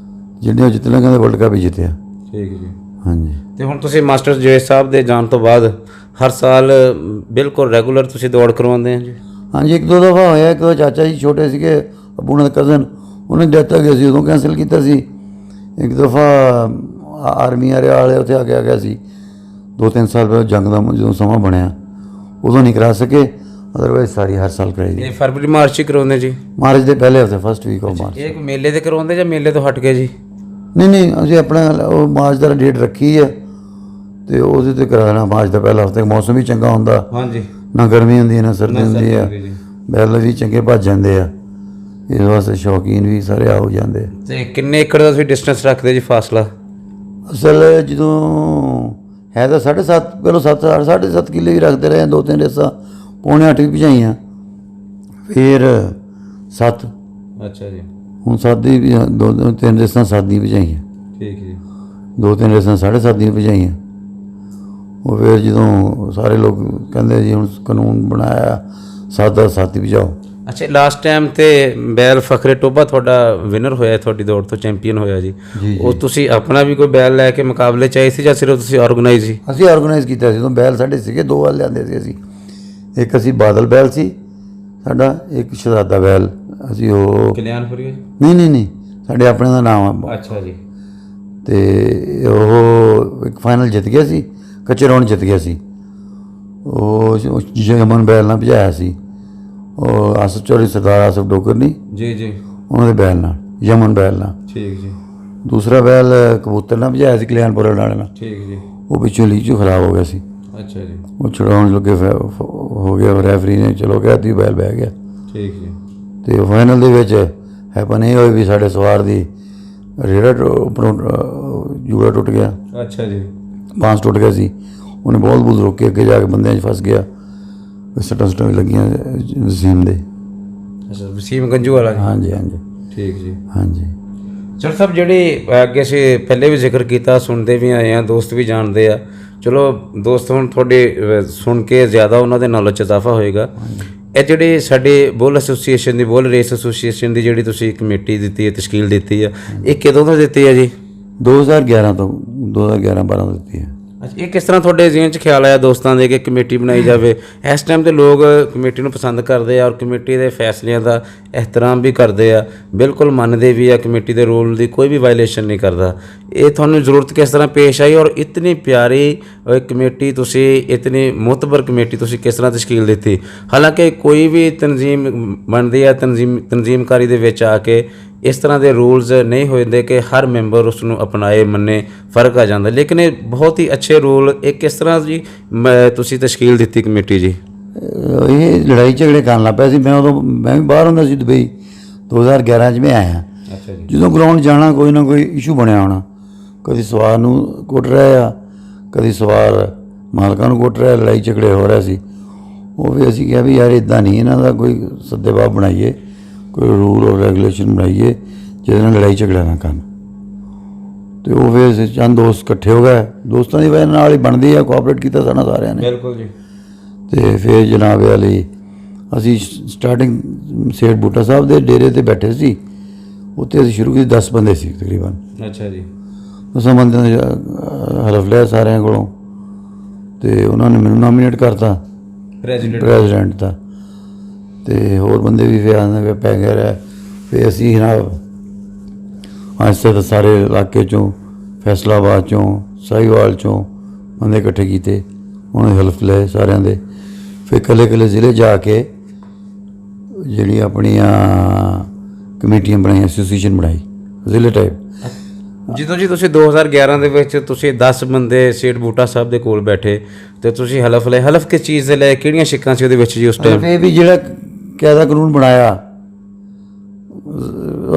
ਜਿਹਨੇ ਉਹ ਜਿੱਤਣਾ ਕਹਿੰਦੇ ਵਰਲਡ ਕੱਪ ਹੀ ਜਿੱਤਿਆ। ਠੀਕ ਜੀ। ਹਾਂਜੀ। ਤੇ ਹੁਣ ਤੁਸੀਂ ਮਾਸਟਰ ਜਵੇਦ ਸਾਹਿਬ ਦੇ ਜਾਣ ਤੋਂ ਬਾਅਦ ਹਰ ਸਾਲ ਬਿਲਕੁਲ ਰੈਗੂਲਰ ਤੁਸੀਂ ਦੌੜ ਕਰਵਾਉਂਦੇ ਆ ਜੀ? ਹਾਂਜੀ, 1-2 ਦਫਾ ਹੋਇਆ। ਇੱਕ ਦੋ ਚਾਚਾ ਜੀ ਛੋਟੇ ਸੀਗੇ, ਅੱਬੂ ਨਾਲ ਕਜ਼ਨ, ਉਹਨੇ ਡੈਥ ਹੋ ਗਈ ਸੀ, ਉਦੋਂ ਕੈਂਸਲ ਕੀਤਾ ਸੀ। ਇੱਕ ਦਫਾ ਆਰਮੀ ਵਾਲੇ ਉੱਥੇ ਆ ਗਿਆ ਸੀ 2-3 ਸਾਲ ਪਹਿਲਾਂ, ਜੰਗ ਦਾ ਜਦੋਂ ਸਮਾਂ ਬਣਿਆ ਉਦੋਂ ਨਹੀਂ ਕਰਾ ਸਕੇ। ਅਦਰਵਾਈਜ਼ ਸਾਰੀ ਹਰ ਸਾਲ ਕਰਾਈ ਦੀ। ਇਹ ਫਰਵਰੀ ਮਾਰਚ ਹੀ ਕਰਾਉਂਦੇ ਜੀ? ਮਾਰਚ ਦੇ ਪਹਿਲੇ ਹਫਤੇ, ਫਸਟ ਵੀਕ ਆਫ ਮਾਰਚ। ਇਹ ਮੇਲੇ ਤੇ ਕਰਵਾਉਂਦੇ ਜਾਂ ਮੇਲੇ ਤੋਂ ਹਟ ਕੇ ਜੀ? ਨਹੀਂ, ਅਸੀਂ ਆਪਣਾ ਉਹ ਮਾਰਚ ਦਾ ਡੇਟ ਰੱਖੀ ਹੈ ਅਤੇ ਉਹਦੇ 'ਤੇ ਕਰਾਉਣਾ। ਮਾਰਚ ਦਾ ਪਹਿਲਾ ਹਫਤਾ, ਮੌਸਮ ਵੀ ਚੰਗਾ ਹੁੰਦਾ, ਹਾਂਜੀ, ਨਾ ਗਰਮੀ ਹੁੰਦੀ ਨਾ ਸਰਦੀ ਹੁੰਦੀ ਆ, ਬੈਲ ਵੀ ਚੰਗੇ ਭੱਜ ਜਾਂਦੇ ਆ। ਇਸ ਵਾਸਤੇ ਸ਼ੌਕੀਨ ਵੀ ਸਾਰੇ ਆ ਹੋ ਜਾਂਦੇ। ਤੇ ਕਿੰਨੇ ਏਕੜ ਦਾ ਤੁਸੀਂ ਡਿਸਟੈਂਸ ਰੱਖਦੇ ਜੀ, ਫਾਸਲਾ? ਅਸਲ ਜਦੋਂ ਹੈ ਤਾਂ 7.5, ਪਹਿਲਾਂ 7.5 ਕਿੱਲੇ ਵੀ ਰੱਖਦੇ ਰਹੇ। 2-3 ਰੇਸਾਂ ਪੌਣੇ 8 ਵੀ ਭਜਾਈਆਂ, ਫਿਰ 7। ਅੱਛਾ ਜੀ। ਹੁਣ 7 ਦੀ ਵੀ 2-3 ਰੇਸਾਂ 7 ਦੀਆਂ ਭਜਾਈਆਂ। ਠੀਕ ਜੀ। 2-3 ਰੇਸਾਂ 7.5 ਦੀਆਂ ਭਜਾਈਆਂ। ਉਹ ਫਿਰ ਜਦੋਂ ਸਾਰੇ ਲੋਕ ਕਹਿੰਦੇ ਜੀ ਹੁਣ ਕਾਨੂੰਨ ਬਣਾਇਆ 7 ਦਾ 7 ਹੀ ਭਜਾਓ। ਅੱਛਾ, ਲਾਸਟ ਟਾਈਮ ਤੇ ਬੈਲ ਫਖਰੇ ਟੋਭਾ ਤੁਹਾਡਾ ਵਿਨਰ ਹੋਇਆ, ਤੁਹਾਡੀ ਦੌੜ ਤੋਂ ਚੈਂਪੀਅਨ ਹੋਇਆ ਜੀ। ਉਹ ਤੁਸੀਂ ਆਪਣਾ ਵੀ ਕੋਈ ਬੈਲ ਲੈ ਕੇ ਮੁਕਾਬਲੇ 'ਚ ਆਏ ਸੀ ਜਾਂ ਸਿਰਫ ਤੁਸੀਂ ਆਰਗੇਨਾਈਜ਼ ਸੀ? ਅਸੀਂ ਆਰਗੇਨਾਈਜ਼ ਕੀਤਾ ਸੀ। ਉਦੋਂ ਬੈਲ ਸਾਡੇ ਸੀਗੇ, 2 ਵਾਰ ਲਿਆਂਦੇ ਸੀ ਅਸੀਂ। ਇੱਕ ਅਸੀਂ ਬਾਦਲ ਬੈਲ ਸੀ ਸਾਡਾ, ਇੱਕ ਸ਼ਹਜ਼ਾਦਾ ਬੈਲ। ਅਸੀਂ ਉਹ ਕਲਿਆਣਪੁਰੀ? ਨਹੀਂ, ਸਾਡੇ ਆਪਣੇ ਦਾ ਨਾਮ ਆ। ਅੱਛਾ ਜੀ। ਅਤੇ ਉਹ ਇੱਕ ਫਾਈਨਲ ਜਿੱਤ ਗਿਆ ਸੀ, ਕੱਚੇ ਰੌਣ ਜਿੱਤ ਗਿਆ ਸੀ। ਉਹ ਯਮਨ ਬੈਲ ਨਾਲ ਭਜਾਇਆ ਸੀ। ਉਹ ਆਸਫ ਚੌਧਰੀ, ਸਰਦਾਰ ਆਸਫ ਡੋਗਰ ਨਹੀਂ ਜੀ, ਉਹਨਾਂ ਦੇ ਬੈਲ ਨਾਲ, ਯਮਨ ਬੈਲ ਨਾਲ। ਠੀਕ ਜੀ। ਦੂਸਰਾ ਬੈਲ ਕਬੂਤਰ ਨਾਲ ਭਜਾਇਆ ਸੀ, ਕਲਿਆਣਪੁਰ ਵਾਲੇ ਨਾਲ। ਠੀਕ ਜੀ। ਉਹ ਵਿੱਚੋਂ ਲੀਚੋਂ ਖਰਾਬ ਹੋ ਗਿਆ ਸੀ। ਅੱਛਾ ਜੀ। ਉਹ ਛੁਡਾਉਣ ਲੱਗੇ ਹੋ ਗਿਆ, ਰੈਫਰੀ ਨੇ ਚਲੋ ਕਿਹਾ ਤੀ ਬੈਲ ਬਹਿ ਗਿਆ। ਠੀਕ ਜੀ। ਅਤੇ ਫਾਈਨਲ ਦੇ ਵਿੱਚ ਹੈਪਨ ਇਹ ਹੋਈ ਵੀ ਸਾਡੇ ਸਵਾਰ ਦੀ ਰੇੜਾ ਉੱਪਰੋਂ ਜੂੜਾ ਟੁੱਟ ਗਿਆ। ਅੱਛਾ ਜੀ। ਬਾਂਸ ਟੁੱਟ ਗਿਆ ਸੀ। ਉਹਨੇ ਬਹੁਤ ਰੋਕ ਕੇ ਅੱਗੇ ਜਾ ਕੇ ਬੰਦਿਆਂ 'ਚ ਫਸ ਗਿਆ। ਸੱਟਾਂ ਵੀ ਲੱਗੀਆਂ ਵਸੀਮ ਦੇ। ਅੱਛਾ, ਵਸੀਮ ਗੰਜੂ ਵਾਲਾ? ਹਾਂਜੀ। ਠੀਕ ਜੀ। ਹਾਂਜੀ। ਚਲੋ ਸਾਹਿਬ, ਜਿਹੜੀ ਅੱਗੇ ਅਸੀਂ ਪਹਿਲੇ ਵੀ ਜ਼ਿਕਰ ਕੀਤਾ, ਸੁਣਦੇ ਵੀ ਆਏ ਹਾਂ, ਦੋਸਤ ਵੀ ਜਾਣਦੇ ਆ। ਚਲੋ ਦੋਸਤ ਹੁਣ ਤੁਹਾਡੇ ਸੁਣ ਕੇ ਜ਼ਿਆਦਾ ਉਹਨਾਂ ਦੇ ਨੌਲੇਜ 'ਚ ਇਜ਼ਾਫਾ ਹੋਏਗਾ। ਇਹ ਜਿਹੜੀ ਸਾਡੇ ਬੁੱਲ ਐਸੋਸੀਏਸ਼ਨ ਦੀ, ਬੁੱਲ ਰੇਸ ਐਸੋਸੀਏਸ਼ਨ ਦੀ ਜਿਹੜੀ ਤੁਸੀਂ ਕਮੇਟੀ ਦਿੱਤੀ ਹੈ, ਤਸ਼ਕੀਲ ਦਿੱਤੀ ਆ, ਇਹ ਕਦੋਂ ਤੋਂ ਦਿੱਤੀ ਹੈ ਜੀ? 2011 ਤੋਂ, 2011-12 ਤੋਂ ਦਿੱਤੀ ਹੈ। ਅੱਛਾ, ਇਹ ਕਿਸ ਤਰ੍ਹਾਂ ਤੁਹਾਡੇ ਜ਼ਿਹਨ 'ਚ ਖਿਆਲ ਆਇਆ ਦੋਸਤਾਂ ਦੇ ਕਿ ਕਮੇਟੀ ਬਣਾਈ ਜਾਵੇ? ਇਸ ਟਾਈਮ 'ਤੇ ਲੋਕ ਕਮੇਟੀ ਨੂੰ ਪਸੰਦ ਕਰਦੇ ਆ ਔਰ ਕਮੇਟੀ ਦੇ ਫੈਸਲਿਆਂ ਦਾ ਇਹਤਰਾਮ ਵੀ ਕਰਦੇ ਆ, ਬਿਲਕੁਲ ਮੰਨਦੇ ਵੀ ਆ, ਕਮੇਟੀ ਦੇ ਰੂਲ ਦੀ ਕੋਈ ਵੀ ਵਾਇਲੇਸ਼ਨ ਨਹੀਂ ਕਰਦਾ। ਇਹ ਤੁਹਾਨੂੰ ਜ਼ਰੂਰਤ ਕਿਸ ਤਰ੍ਹਾਂ ਪੇਸ਼ ਆਈ ਔਰ ਇਤਨੀ ਪਿਆਰੀ ਕਮੇਟੀ ਤੁਸੀਂ, ਇਤਨੀ ਮੁਤਬਰ ਕਮੇਟੀ ਤੁਸੀਂ ਕਿਸ ਤਰ੍ਹਾਂ ਤਸ਼ਕੀਲ ਦਿੱਤੀ? ਹਾਲਾਂਕਿ ਕੋਈ ਵੀ ਤਨਜ਼ੀਮ ਬਣਦੀ ਆ, ਤਨਜ਼ੀਮਕਾਰੀ ਦੇ ਵਿੱਚ ਆ ਕੇ ਇਸ ਤਰ੍ਹਾਂ ਦੇ ਰੂਲਸ ਨਹੀਂ ਹੋਏ ਕਿ ਹਰ ਮੈਂਬਰ ਉਸ ਨੂੰ ਅਪਣਾਏ, ਮੰਨੇ, ਫਰਕ ਆ ਜਾਂਦਾ। ਲੇਕਿਨ ਇਹ ਬਹੁਤ ਹੀ ਅੱਛੇ ਰੂਲ, ਇਹ ਕਿਸ ਤਰ੍ਹਾਂ ਜੀ ਤੁਸੀਂ ਤਸ਼ਕੀਲ ਦਿੱਤੀ ਕਮੇਟੀ ਜੀ? ਇਹ ਲੜਾਈ ਝਗੜੇ ਕਰਨ ਲੱਗ ਪਿਆ ਸੀ। ਮੈਂ ਵੀ ਬਾਹਰ ਹੁੰਦਾ ਸੀ, ਦੁਬਈ। 2011 'ਚ ਮੈਂ ਆਇਆ। ਅੱਛਾ ਜੀ। ਜਦੋਂ ਗਰਾਊਂਡ ਜਾਣਾ ਕੋਈ ਨਾ ਕੋਈ ਇਸ਼ੂ ਬਣਿਆ ਹੋਣਾ, ਕਦੀ ਸਵਾਰ ਨੂੰ ਕੁੱਟ ਰਿਹਾ ਆ, ਕਦੀ ਸਵਾਰ ਮਾਲਕਾਂ ਨੂੰ ਕੁੱਟ ਰਿਹਾ, ਲੜਾਈ ਝਗੜੇ ਹੋ ਰਿਹਾ ਸੀ। ਉਹ ਵੀ ਅਸੀਂ ਕਿਹਾ ਵੀ ਯਾਰ ਇੱਦਾਂ ਨਹੀਂ, ਇਹਨਾਂ ਦਾ ਕੋਈ ਸੱਦੇਬਾਬ ਬਣਾਈਏ, ਕੋਈ ਰੂਲ ਔਰ ਰੈਗੂਲੇਸ਼ਨ ਬਣਾਈਏ ਜਿਹਦੇ ਨਾਲ ਲੜਾਈ ਝਗੜਾ ਨਾ ਕਰਨ। ਅਤੇ ਉਹ ਫਿਰ ਚੰਦ ਦੋਸਤ ਇਕੱਠੇ ਹੋ ਗਏ। ਦੋਸਤਾਂ ਦੀ ਵਜ੍ਹਾ ਨਾਲ ਹੀ ਬਣਦੀ ਆ, ਕੋਆਪਰੇਟ ਕੀਤਾ ਸਾਡਾ ਸਾਰਿਆਂ ਨੇ। ਬਿਲਕੁਲ ਜੀ। ਅਤੇ ਫਿਰ ਜਨਾਬ ਵਾਲੀ ਅਸੀਂ ਸਟਾਰਟਿੰਗ ਸੇਠ ਬੂਟਾ ਸਾਹਿਬ ਦੇ ਡੇਰੇ ਤੇ ਬੈਠੇ ਸੀ। ਉੱਥੇ ਅਸੀਂ ਸ਼ੁਰੂ ਕੀਤੀ, 10 ਬੰਦੇ ਸੀ ਤਕਰੀਬਨ। ਅੱਛਾ ਜੀ। 10 ਬੰਦਿਆਂ ਨੇ ਹਲਫ ਲਿਆ ਸਾਰਿਆਂ ਕੋਲੋਂ, ਤੇ ਉਹਨਾਂ ਨੇ ਮੈਨੂੰ ਨਾਮੀਨੇਟ ਕਰਤਾ ਪ੍ਰੈਜ਼ੀਡੈਂਟ ਦਾ। ਤੇ ਹੋਰ ਬੰਦੇ ਵੀ ਫਿਰ ਆਉਂਦੇ ਪੈ ਗਏ ਰਹਿ। ਫਿਰ ਅਸੀਂ ਜਨਾਬ ਆਸਤੇ ਤਾਂ ਸਾਰੇ ਇਲਾਕੇ 'ਚੋਂ, ਫੈਸਲਾਬਾਦ 'ਚੋਂ, ਸਾਹੀਵਾਲ 'ਚੋਂ ਬੰਦੇ ਇਕੱਠੇ ਕੀਤੇ, ਉਹਨਾਂ ਦੇ ਹਲਫ ਲਏ ਸਾਰਿਆਂ ਦੇ। ਫਿਰ ਇਕੱਲੇ ਜ਼ਿਲ੍ਹੇ ਜਾ ਕੇ ਜਿਹੜੀ ਆਪਣੀਆਂ ਕਮੇਟੀਆਂ ਬਣਾਈਆਂ, ਐਸੋਸੀਏਸ਼ਨ ਬਣਾਈ ਜ਼ਿਲ੍ਹੇ ਟਾਈਪ। ਜਦੋਂ ਜੀ ਤੁਸੀਂ 2011 ਦੇ ਵਿੱਚ ਤੁਸੀਂ 10 ਬੰਦੇ ਸੇਠ ਬੂਟਾ ਸਾਹਿਬ ਦੇ ਕੋਲ ਬੈਠੇ ਤੇ ਤੁਸੀਂ ਹਲਫ ਲਏ, ਹਲਫ ਕਿਸ ਚੀਜ਼ ਦੇ ਲਏ, ਕਿਹੜੀਆਂ ਸਿੱਕਾਂ ਸੀ ਉਹਦੇ ਵਿੱਚ ਜੀ ਉਸ ਟਾਈਮ? ਇਹ ਵੀ ਜਿਹੜਾ ਕਾਇਦਾ ਕਾਨੂੰਨ ਬਣਾਇਆ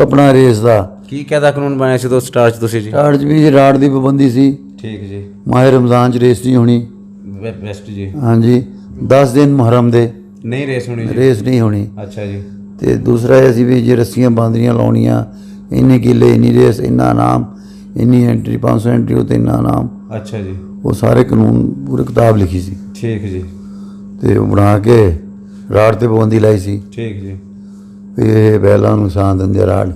ਆਪਣਾ ਰੇਸ ਦਾ। ਕੀ ਕਾਇਦਾ ਕਾਨੂੰਨ ਬਣਾਇਆ ਸੀ ਦੋਸਤ ਸਟਾਰ 'ਚ ਤੁਸੀਂ ਜੀ? ਸਟਾਰ 'ਚ ਵੀ ਰਾੜ ਦੀ ਪਾਬੰਦੀ ਸੀ। ਠੀਕ ਜੀ। ਮਾਹ ਰਮਜ਼ਾਨ 'ਚ ਰੇਸ ਨਹੀਂ ਹੋਣੀ। ਬੈਸਟ ਜੀ। ਹਾਂਜੀ, 10 ਦਿਨ ਮੁਹਰਮ ਦੇ ਨਹੀਂ ਰੇਸ ਹੋਣੀ ਜੀ। ਰੇਸ ਨਹੀਂ ਹੋਣੀ। ਅੱਛਾ ਜੀ। ਤੇ ਦੂਸਰਾ ਇਹ ਸੀ ਵੀ ਜੇ ਰੱਸੀਆਂ ਬਾਂਦਰੀਆਂ ਲਾਉਣੀਆਂ, ਇੰਨੇ ਕਿੱਲੇ, ਇੰਨੀ ਰੇਸ, ਇੰਨਾ ਇਨਾਮ, ਇੰਨੀ ਐਂਟਰੀ, 500 ਐਂਟਰੀ ਉੱਤੇ ਇੰਨਾ ਇਨਾਮ। ਅੱਛਾ ਜੀ। ਉਹ ਸਾਰੇ ਕਾਨੂੰਨ ਪੂਰੀ ਕਿਤਾਬ ਲਿਖੀ ਸੀ। ਠੀਕ ਜੀ। ਤੇ ਉਹ ਬਣਾ ਕੇ ਰਾੜ ਤੇ ਪਾਬੰਦੀ ਲਾਈ ਸੀ ਠੀਕ ਜੀ। ਵੀ ਇਹ ਬੈਲਾਂ ਨੂੰ ਨੁਕਸਾਨ ਦਿੰਦੇ ਆ, ਰਾੜ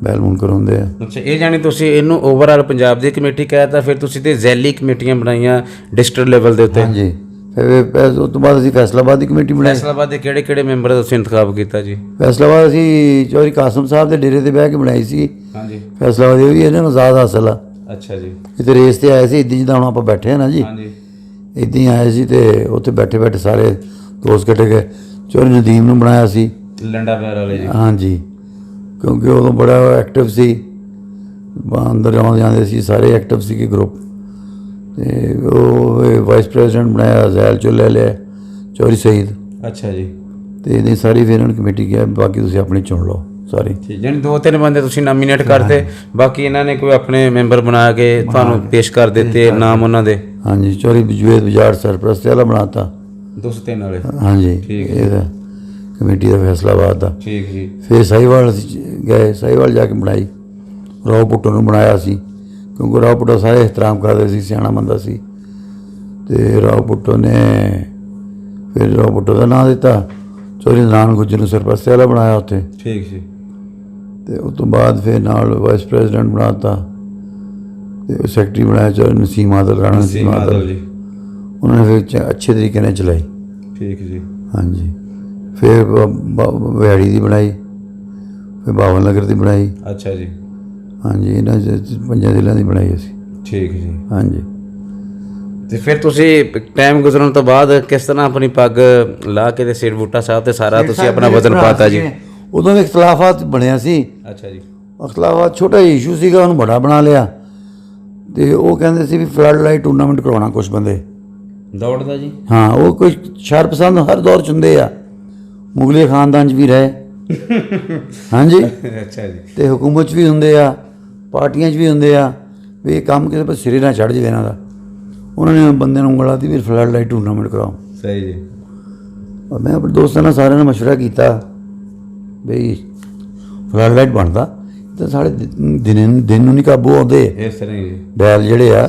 ਬੈਲ ਮੁਨਕਰ ਹੁੰਦੇ ਆ। ਅੱਛਾ, ਇਹ ਜਾਣੀ ਤੁਸੀਂ ਇਹਨੂੰ ਓਵਰਆਲ ਪੰਜਾਬ ਦੀ ਕਮੇਟੀ ਕਹਿਤਾ, ਫਿਰ ਤੁਸੀਂ ਤੇ ਜ਼ੈਲੀ ਕਮੇਟੀਆਂ ਬਣਾਈਆਂ ਡਿਸਟ੍ਰਿਕਟ ਲੈਵਲ ਦੇ ਉੱਤੇ? ਹਾਂਜੀ। ਫਿਰ ਉਸ ਤੋਂ ਬਾਅਦ ਅਸੀਂ ਫੈਸਲਾਬਾਦ ਦੀ ਕਮੇਟੀ ਬਣਾਈ। ਫੈਸਲਾਬਾਦ ਦੇ ਕਿਹੜੇ ਮੈਂਬਰ ਦਾ ਤੁਸੀਂ ਇੰਤਖਾਬ ਕੀਤਾ ਜੀ? ਫੈਸਲਾਬਾਦ ਅਸੀਂ ਚੌਧਰੀ ਕਾਸਮ ਸਾਹਿਬ ਦੇ ਡੇਰੇ ਤੇ ਬਹਿ ਕੇ ਬਣਾਈ ਸੀ। ਹਾਂਜੀ। ਫੈਸਲਾਬਾਦ ਇਹ ਵੀ ਇਹਨਾਂ ਨੂੰ ਆਜ਼ਾਦ ਹਾਸਲ ਆ। ਅੱਛਾ ਜੀ। ਇੱਥੇ ਰੇਸ ਤੇ ਆਏ ਸੀ, ਇੱਦਾਂ ਜਿੱਦਾਂ ਹੁਣ ਆਪਾਂ ਬੈਠੇ ਆ ਨਾ ਜੀ, ਹਾਂਜੀ। ਇੱਦਾਂ ਹੀ ਆਏ ਸੀ। ਤੇ ਉੱਥੇ ਬੈਠੇ ਸਾਰੇ ਦੋਸਤ ਇਕੱਠੇ ਗਏ। ਚੌਧਰੀ ਨਦੀਮ ਨੂੰ ਬਣਾਇਆ ਸੀ। ਲੰਡਾ ਪੈਰ ਵਾਲੇ ਜੀ। ਹਾਂਜੀ, ਕਿਉਂਕਿ ਉਦੋਂ ਬੜਾ ਐਕਟਿਵ ਸੀ, ਅੰਦਰ ਆਉਂਦੇ ਜਾਂਦੇ ਸੀ, ਸਾਰੇ ਐਕਟਿਵ ਸੀਗੇ ਗਰੁੱਪ। ਤੇ ਉਹ ਵਾਈਸ ਪ੍ਰੈਜ਼ੀਡੈਂਟ ਬਣਾਇਆ ਜ਼ੈਲ ਚੋਂ ਲੈ ਲਿਆ ਚੌਧਰੀ ਸਈਦ। ਅੱਛਾ ਜੀ। ਤੇ ਇਹਦੀ ਸਾਰੀ ਫਿਰ ਇਹਨਾਂ ਨੂੰ ਕਮੇਟੀ ਕਿਹਾ ਬਾਕੀ ਤੁਸੀਂ ਆਪਣੀ ਚੁਣ ਲਓ ਸਾਰੀ। ਠੀਕ, ਜਾਨੀ 2-3 ਬੰਦੇ ਤੁਸੀਂ ਨਾਮੀਨੇਟ ਕਰਤੇ, ਬਾਕੀ ਇਹਨਾਂ ਨੇ ਕੋਈ ਆਪਣੇ ਮੈਂਬਰ ਬਣਾ ਕੇ ਤੁਹਾਨੂੰ ਪੇਸ਼ ਕਰ ਦਿੱਤੇ ਨਾਮ ਉਹਨਾਂ ਦੇ? ਹਾਂਜੀ, ਚੌਧਰੀ ਜਵੇਦ ਬਜਾੜ ਸਰਪ੍ਰਸਤੀ ਵਾਲਾ ਬਣਾਤਾ 203 ਵਾਲੇ। ਹਾਂਜੀ। ਠੀਕ ਹੈ। ਇਹਦਾ ਕਮੇਟੀ ਦਾ ਫੈਸਲਾਬਾਦ ਦਾ। ਠੀਕ ਜੀ। ਫਿਰ ਸਾਹੀਵਾਲ ਅਸੀਂ ਗਏ, ਸਾਹੀਵਾਲ ਜਾ ਕੇ ਬਣਾਈ। ਰਾਓ ਪੁੱਟੋ ਨੂੰ ਬਣਾਇਆ ਸੀ, ਕਿਉਂਕਿ ਰਾਓ ਪੁੱਟੋ ਸਾਰੇ ਇਹਤਰਾਮ ਕਰਦੇ ਸੀ, ਸਿਆਣਾ ਬੰਦਾ ਸੀ। ਤੇ ਰਾਓ ਪੁੱਟੋ ਨੇ ਫਿਰ ਰਾਓ ਪੁੱਟੋ ਦਾ ਨਾਂ ਦਿੱਤਾ। ਚੌਧਰੀ ਨਾਨ ਗੁੱਜਰ ਨੂੰ ਸਰਪ੍ਰਸਤੀ ਵਾਲਾ ਬਣਾਇਆ ਉੱਥੇ। ਠੀਕ ਜੀ। ਤੇ ਉਸ ਤੋਂ ਬਾਅਦ ਫਿਰ ਨਾਲ ਵਾਈਸ ਪ੍ਰੈਜ਼ੀਡੈਂਟ ਬਣਾਤਾ ਤੇ ਸੈਕਟਰੀ ਬਣਾਇਆ ਚੌਧਰੀ ਨਸੀਮ ਆਦਲ, ਰਾਣਾ ਨਸੀਮ ਆਦਲ ਜੀ। ਉਹਨਾਂ ਨੇ ਫਿਰ ਅੱਛੇ ਤਰੀਕੇ ਨਾਲ ਚਲਾਈ। ਠੀਕ ਜੀ। ਹਾਂਜੀ। ਫਿਰ ਵਿਹਾੜੀ ਦੀ ਬਣਾਈ, ਫਿਰ ਬਾਵਲ ਨਗਰ ਦੀ ਬਣਾਈ। ਅੱਛਾ ਜੀ। ਹਾਂਜੀ, ਇਹਨਾਂ 5 ਜ਼ਿਲ੍ਹਿਆਂ ਦੀ ਬਣਾਈ ਅਸੀਂ। ਠੀਕ ਜੀ। ਹਾਂਜੀ। ਤੇ ਫਿਰ ਤੁਸੀਂ ਟਾਈਮ ਗੁਜ਼ਰਨ ਤੋਂ ਬਾਅਦ ਕਿਸ ਤਰ੍ਹਾਂ ਆਪਣੀ ਪੱਗ ਲਾ ਕੇ ਤੇ ਸੇਠ ਬੂਟਾ ਸਾਹਿਬ ਤੇ ਸਾਰਾ ਤੁਸੀਂ ਆਪਣਾ ਵਜ਼ਨ ਪਾਤਾ ਜੀ? ਉਦੋਂ ਵੀ ਇਖਤਲਾਫਾਤ ਬਣਿਆ ਸੀ। ਅੱਛਾ ਜੀ। ਇਖਤਲਾਫਾਤ ਛੋਟਾ ਇਸ਼ੂ ਸੀਗਾ, ਉਹਨੂੰ ਬੜਾ ਬਣਾ ਲਿਆ। ਤੇ ਉਹ ਕਹਿੰਦੇ ਸੀ ਵੀ ਫਲੱਡ ਲਾਈਟ ਟੂਰਨਾਮੈਂਟ ਕਰਵਾਉਣਾ ਕੁਛ ਬੰਦੇ ਦੌੜਦਾ ਜੀ। ਹਾਂ, ਉਹ ਕੋਈ ਸ਼ਰਪਸੰਦ ਹਰ ਦੌਰ 'ਚ ਹੁੰਦੇ ਆ, ਮੁਗਲੇ ਖਾਨਦਾਨ 'ਚ ਵੀ ਰਹੇ। ਹਾਂਜੀ। ਅੱਛਾ ਜੀ। ਤੇ ਹਕੂਮਤ 'ਚ ਵੀ ਹੁੰਦੇ ਆ, ਪਾਰਟੀਆਂ 'ਚ ਵੀ ਹੁੰਦੇ ਆ, ਵੀ ਇਹ ਕੰਮ ਕਿਸੇ ਪਰ ਸਿਰੇ ਨਾ ਚੜ੍ਹ ਜਾਵੇ ਇਹਨਾਂ ਦਾ। ਉਹਨਾਂ ਨੇ ਬੰਦੇ ਨੂੰ ਉਂਗਲ ਲਾਤੀ ਵੀ ਫਲੱਡ ਲਾਈਟ ਟੂਰਨਾਮੈਂਟ ਕਰਾਓ। ਸਹੀ ਜੀ। ਔਰ ਮੈਂ ਆਪਣੇ ਦੋਸਤਾਂ ਨਾਲ ਸਾਰਿਆਂ ਨਾਲ ਮਸ਼ਵਰਾ ਕੀਤਾ ਬਈ ਫਲੱਡ ਲਾਈਟ ਬਣਦਾ ਤਾਂ ਸਾਡੇ ਦਿਨ ਨੂੰ ਨਹੀਂ ਕਾਬੂ ਆਉਂਦੇ। ਇਸ ਤਰ੍ਹਾਂ ਹੀ ਜੀ। ਬੈਲ ਜਿਹੜੇ ਆ